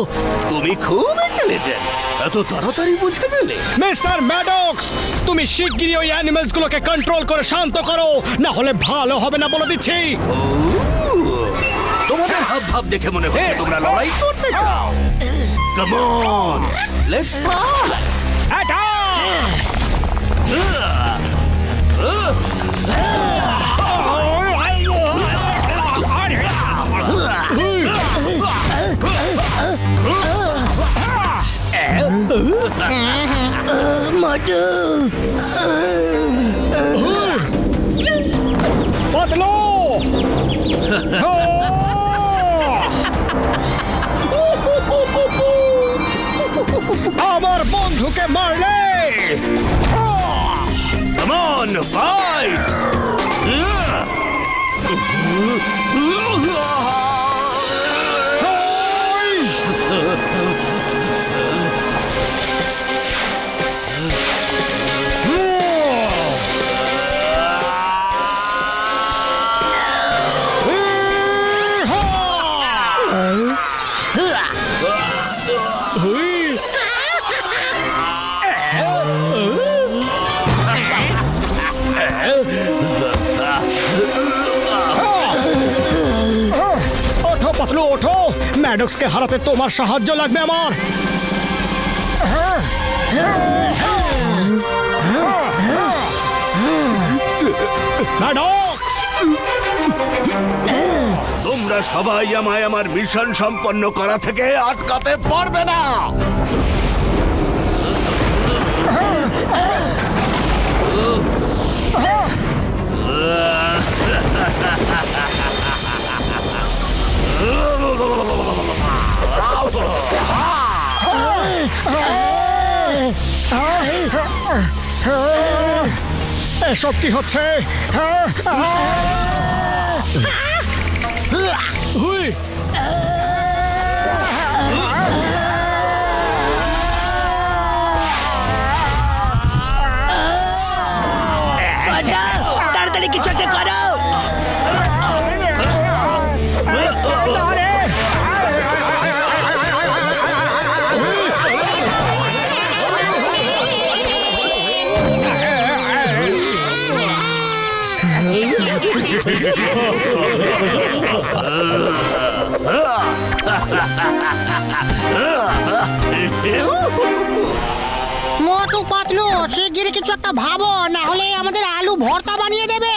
তুমি খুব ইন্টেলিজেন্ট, এত তাড়াতাড়ি বুঝে গেলে। মিস্টার ম্যাডক্স, তুমি শিগগিরই ওই অ্যানিমালস গুলোকে কন্ট্রোল করে শান্ত করো, না হলে ভালো হবে না বলে দিচ্ছি। তোমাদের হাব ভাব দেখে মনে হচ্ছে তোমরা লড়াই করতে চাও। Come on, let's fight. Motu, বদলো। আমার বন্ধুকে মারলে Come on, fight! ওঠো পাতলু ওঠো, ম্যাডক্সকে হারাতে তোমার সাহায্য লাগবে আমার। ম্যাডক্স, তোমরা সবাই আমায় আমার মিশন সম্পন্ন করা থেকে আটকাতে পারবে না। এসব কি হচ্ছে? হুই, তাড়াতাড়ি কিছু একটা করো। মোটু পাতলু শিগগিরই কিছু একটা ভাবো, না হলে আমাদের আলু ভর্তা বানিয়ে দেবে।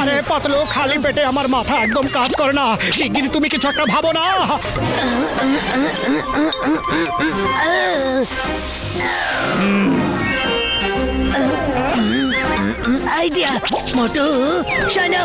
আরে পাতলু, খালি পেটে আমার মাথা একদম কাজ করে না। শিগগিরই তুমি কিছু একটা ভাবো না। আইডিয়া মোটু, শোনো।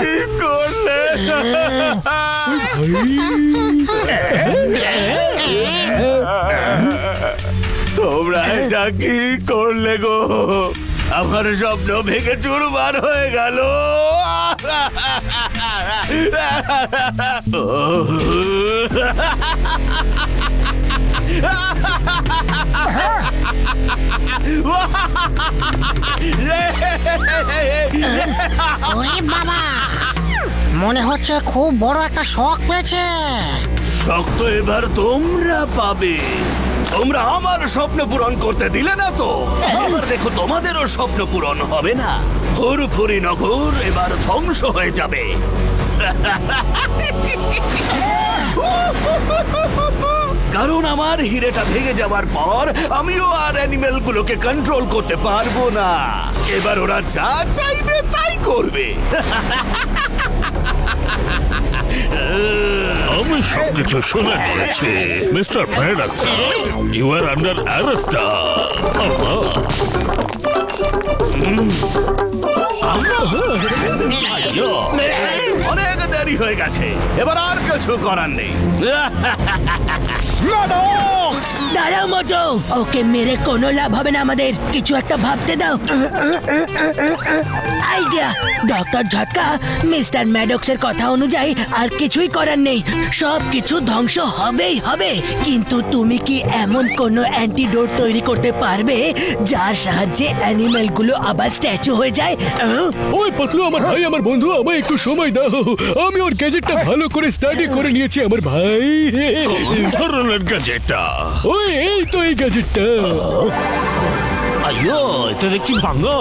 কি করলে? তোমরা এটা কি করলে গো? আমার স্বপ্ন ভেঙে চুরমার হয়ে গেল। ওরে বাবা, মনে হচ্ছে খুব বড় একটা শখ পেয়েছে। শক্ত এবার তোমরা পাবে। তোমরা আমার স্বপ্ন পূরণ করতে দিলে না তো, এবার দেখো তোমাদেরও স্বপ্ন পূরণ হবে না। ফুরফুরি নগর এবার ধ্বংস হয়ে যাবে। কারণ আমার হিরেটা ভেঙে যাওয়ার পর আমিও আর অ্যানিমেল গুলোকে কন্ট্রোল করতে পারবো না। এবার ওরা যা চাইবে তাই করবে। আমি সবকিছু শুনে পড়েছি mister Paradox, you are under arrest. অনেক দেরি দেরি হয়ে গেছে, এবার আর কিছু করার নেই। দাঁড়াও মোটো, ওকে মেরে কোনো লাভ হবে না, আমাদের কিছু একটা ভাবতে দাও। আইডিয়া! ডক্টর ঝটকা, মিস্টার ম্যাডক্সের কথা অনুযায়ী আর কিছুই করার নেই, সব কিছু ধ্বংস হবেই হবে। কিন্তু তুমি কি এমন কোনো অ্যান্টিডোট তৈরি করতে পারবে যার সাহায্যে অ্যানিমেল গুলো আবার স্ট্যাচু হয়ে যায়? ওই পাতলু আমার ভাই, আমার বন্ধু, আমায় একটু সময় দাও। আমি ওর গ্যাজেটটা ভালো করে স্টাডি করে নিয়েছি আমার ভাই। ধরনের গ্যাজেটটা ওই এই তো এই গ্যাজেটটা। আইয়ো, এটা দেখছি ভাঙা।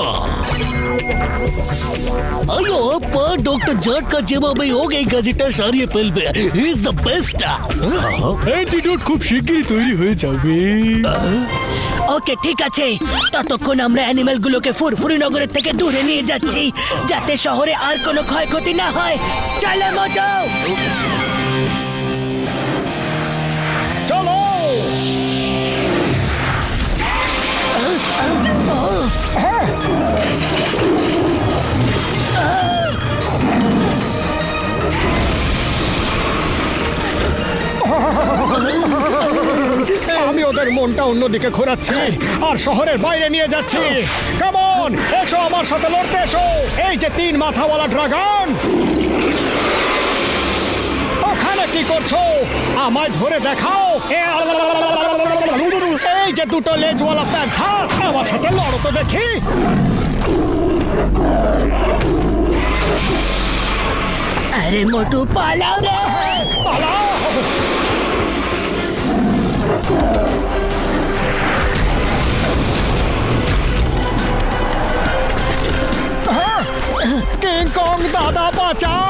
আয়ো আপা, ডক্টর ঝটকা যেভাবে হোক এই গাজিটা সারিয়ে ফেলবে। He is the best. Antidote খুব শিগগিরই তৈরি হয়ে যাবে। ওকে ঠিক আছে, ততক্ষণ আমরা অ্যানিমেল গুলোকে ফুরফুরি নগরের থেকে দূরে নিয়ে যাচ্ছি, যাতে শহরে আর কোনো ক্ষয়ক্ষতি না হয়। চলে মোটো। চলো আমি ওদের মনটা অন্যদিকে ঘোরাচ্ছি আর শহরের বাইরে নিয়ে যাচ্ছি। কেমন, এসো আমার সাথে লড়তে এসো। এই যে 3 মাথাওয়ালা ড্রাগন, ওখানে কি করছো? আমায় ধরে দেখাও। এই যে 2টো লেজওয়ালা প্যান্থার, আমার সাথে লড়ো তো দেখি। আরে মোটু পালাও রে, পালাও। কিং কং দাদা বাঁচাও।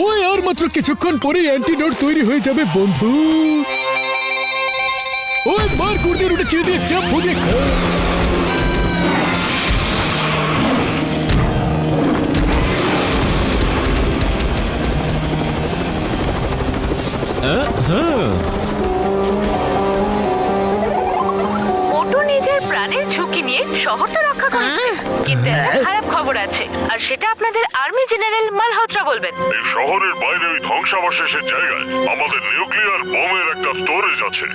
ওই আর মাত্র কিছুক্ষণ পরেই অ্যান্টিডোট তৈরি হয়ে যাবে বন্ধু। ওই বার কুর্দি রুটে চিড়ে দিয়ে চাপ ভুজে খা। মোটু নিজের প্রাণের ঝুঁকি নিয়ে শহরটা রক্ষা করেছে, কিন্তু একটা খারাপ খবর আছে, আর সেটা আপনাদের আর্মি জেনারেল মালহোত্রা বলবেন। এই শহরের বাইরে ওই ধ্বংসাবশেষের জায়গায় আমাদের নিউক্লিয়ার বোমের একটা স্টোরেজ আছে।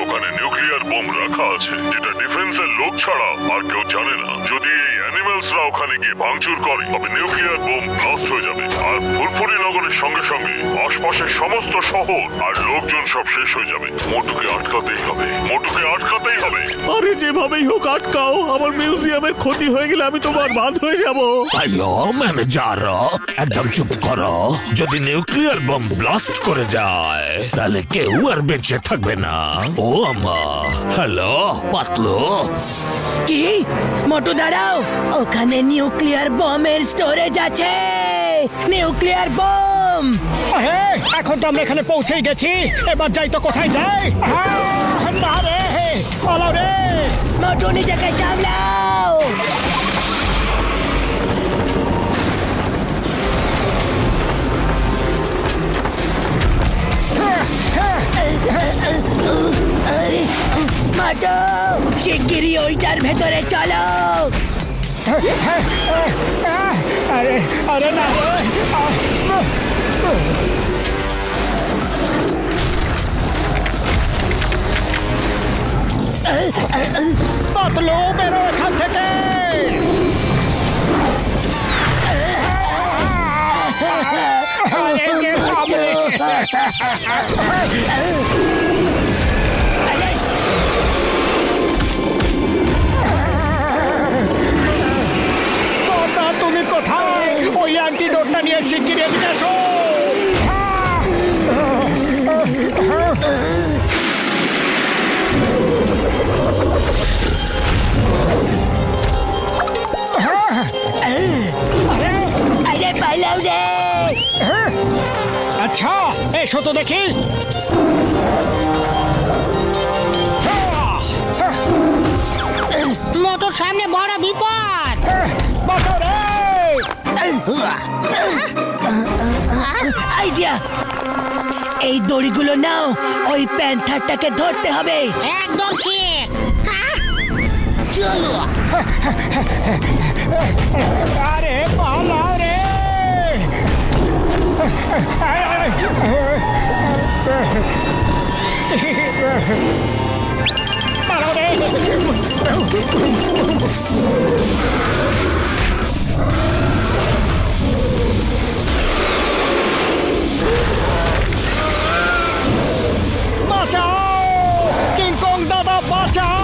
ওখানে নিউক্লিয়ার বোম রাখা আছে, যেটা ডিফেন্সের লোক ছাড়া আর কেউ জানে না। যদি এই অ্যানিমেলসরা ওখানে গিয়ে ভাঙচুর করে, তবে নিউক্লিয়ার বোম ব্লাস্ট হয়ে যাবে, আর ফুরফুরি নগরের সঙ্গে সঙ্গে আশপাশের সমস্ত শহর আর লোকজন সব শেষ হয়ে যাবে। মোটুকে আটকাতেই হবে, মোটুকে আটকাতেই হবে। আরে যেভাবেই হোক আটকাও, আমার মিউজিয়ামের ক্ষতি হয়ে গেলে আমি তোমার বাদ হয়ে যাব। আইয়ো ম্যানেজার, একদম চুপ করো। যদি নিউক্লিয়ার বোম ব্লাস্ট করে যায়, তাহলে কেউ আর বেঁচে থাকবে না। ও আমা, হ্যালো পাতলু। কি? মোটু দাঁড়াও, ওখানে নিউক্লিয়ার বোমের স্টোরেজ আছে। Nuclear bomb! আরে, এখন তো আমরা এখানে পৌঁছেই গেছি, এবার যাই তো কোথায় যাই? না রে, পালাও রে। মোটু নিজেকে সামলাও। আরে মোটু, শিগগিরই ওইটার ভেতরে চলো। আরে আরে না রে। পাতলু, বেরো এখান থেকে। আরে, কে সামনে? দাদা, তুমি কোথায়? ওই অ্যান্টিডোটটা নিয়ে শিগগিরই এদিকে এসো। আরে পালাও রে। আচ্ছা, এসো তো দেখি। মোটর সামনে বড় বিপদ। বাঁচাও রে। আইডিয়া! এই দড়িগুলো নাও, ওই প্যান্থারটাকে ধরতে হবে। একদম ঠিক। চলো। আরে পালাও রে! পালাও রে! বাঁচাও! কিংকং দাদা বাঁচাও!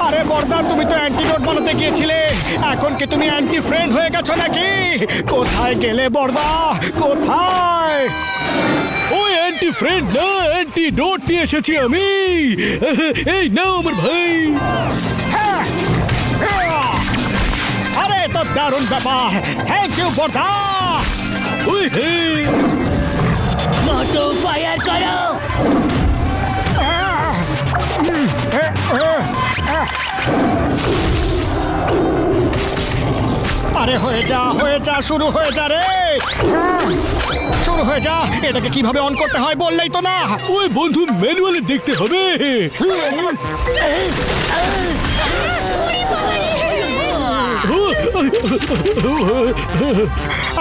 আরে বর্দা, তুমি তো অ্যান্টিডোট বানাতে গিয়েছিলে, এখন কি তুমি অ্যান্টি ফ্রেন্ড হয়ে গেছো নাকি? কোথায় গেলে বর্দা, কোথায়? ওই অ্যান্টি ফ্রেন্ড না, অ্যান্টি ডোট নিয়ে এসেছি আমি। এই নাও আমার ভাই। আরে তো দারুণ ব্যাপার, থ্যাংক ইউ বর্দা। ওই হে, মোটো ফায়ার করো। আরে হয়ে যা, শুরু হয়ে যা রে, শুরু হয়ে যা। এটাকে কিভাবে অন করতে হয় বললেই তো না। ওই বন্ধু ম্যানুয়ালে দেখতে হবে।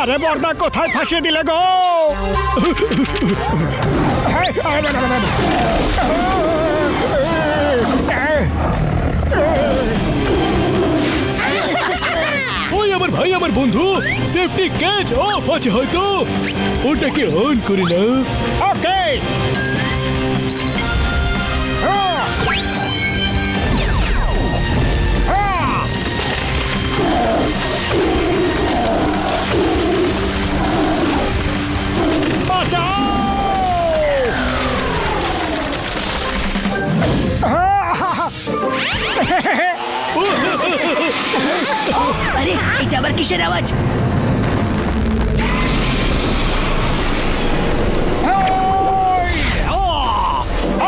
আরে বর্দা, কোথায় ফাঁসিয়ে দিলে গো? ওই আমার ভাই, আমার বন্ধু, সেফটি ক্যাচ অফ আছে হয়তো, ওটাকে অন করে না। ওকে। আরে এটা আবার কিসের আওয়াজ?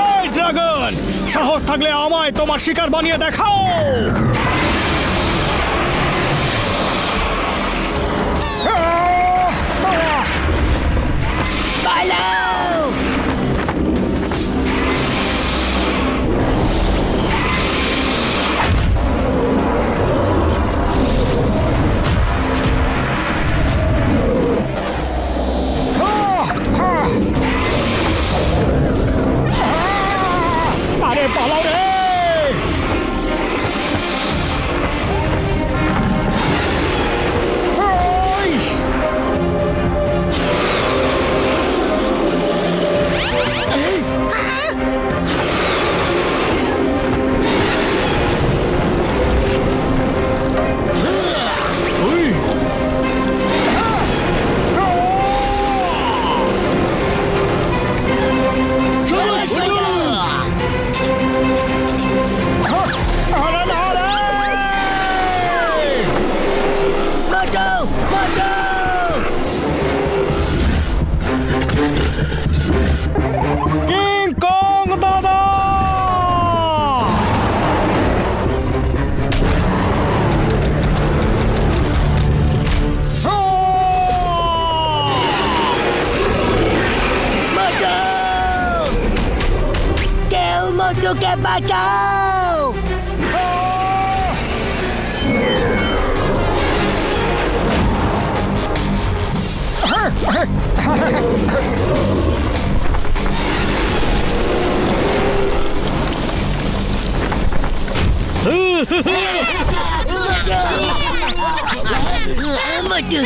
এই ড্রাগন, সাহস থাকলে আমায় তোমার শিকার বানিয়ে দেখাও। পালাও! আরে পালাও রে! মোটুকে বাঁচাও! মোটু!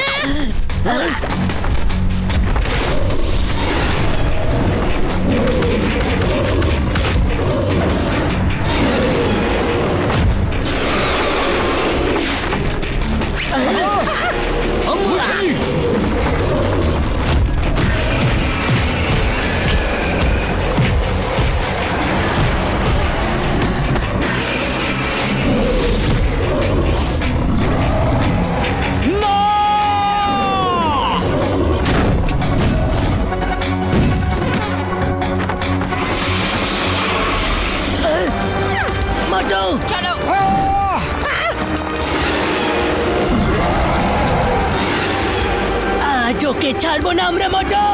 তোকে ছাড়বো না আমরা মোটো।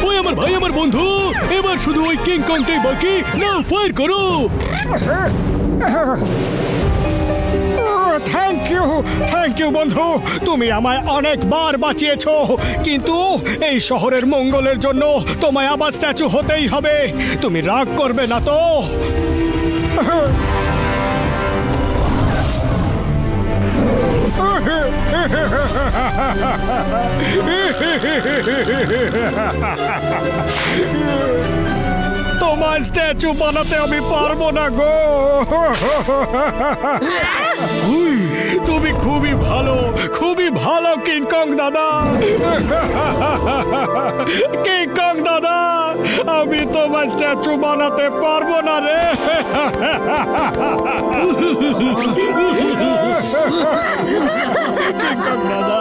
ওই আমার ভাই আমার বন্ধু, এবার শুধু ওই কিং কংটাই বাকি। নাও ফায়ার করো। থ্যাংক ইউ বন্ধু, তুমি আমায় অনেকবার বাঁচিয়েছো, কিন্তু এই শহরের মঙ্গলের জন্য তোমায় আবার স্ট্যাচু হতেই হবে। তুমি রাগ করবে না তো? তোমার স্ট্যাচু বানাতে আমি পারবো না গো। তুমি খুবই ভালো কিং কং দাদা। কিং কং দাদা, আমি তোমার স্ট্যাচু বানাতে পারবো না রে। কিং কং দাদা,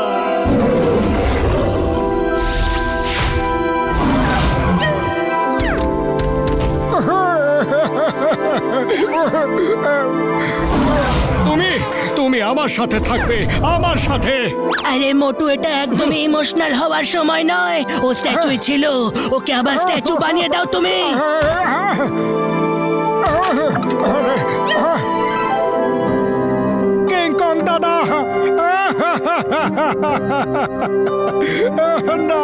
তুমি আমার সাথে থাকবে, আমার সাথে। আরে মোটু, এটা একদমই ইমোশনাল হওয়ার সময় নয়। ও স্ট্যাচুই ছিল, ওকে আবার স্ট্যাচু বানিয়ে দাও তুমি। কিং কং দাদা, না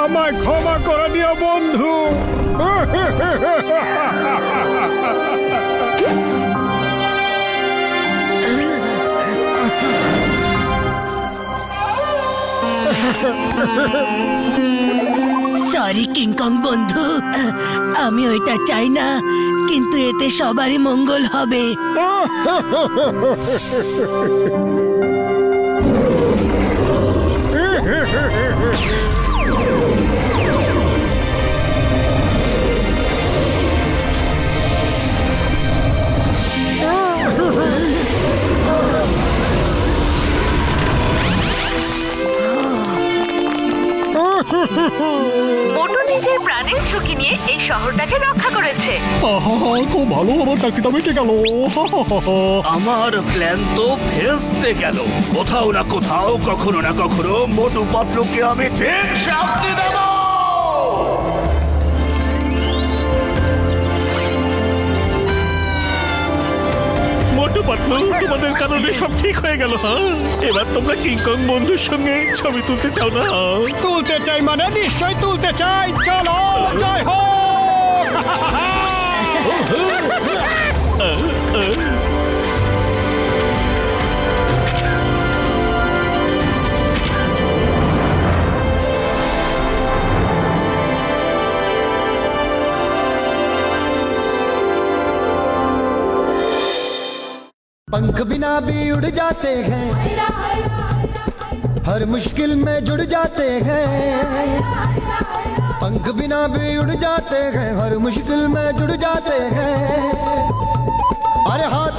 আমায় ক্ষমা করে দিও বন্ধু। সরি কিং কং বন্ধু, আমি ওইটা চাই না, কিন্তু এতে সবারই মঙ্গল হবে। মোটু নিজের প্রাণের ঝুঁকি নিয়ে এই শহরটাকে রক্ষা করেছে। খুব ভালো, আমার চাকরিটা বেঁচে গেল। আমার প্ল্যান তো ভেস্তে গেল। কোথাও না কোথাও, কখনো না কখনো মোটু পাতলুকে আমি ঠিক শাস্তি দেব। মোটু পাতলু, তোমাদের কারণে সব ঠিক হয়ে গেল। হ্যাঁ, এবার তোমরা কিং কং বন্ধুর সঙ্গে ছবি তুলতে চাও না? তুলতে চাই মানে নিশ্চয় তুলতে চাই। চলো, জয় হোক। पंख बिना भी उड़ जाते हैं, हर मुश्किल में जुड़ जाते हैं। पंख बिना भी उड़ जाते हैं, हर मुश्किल में जुड़ जाते हैं। अरे हाथ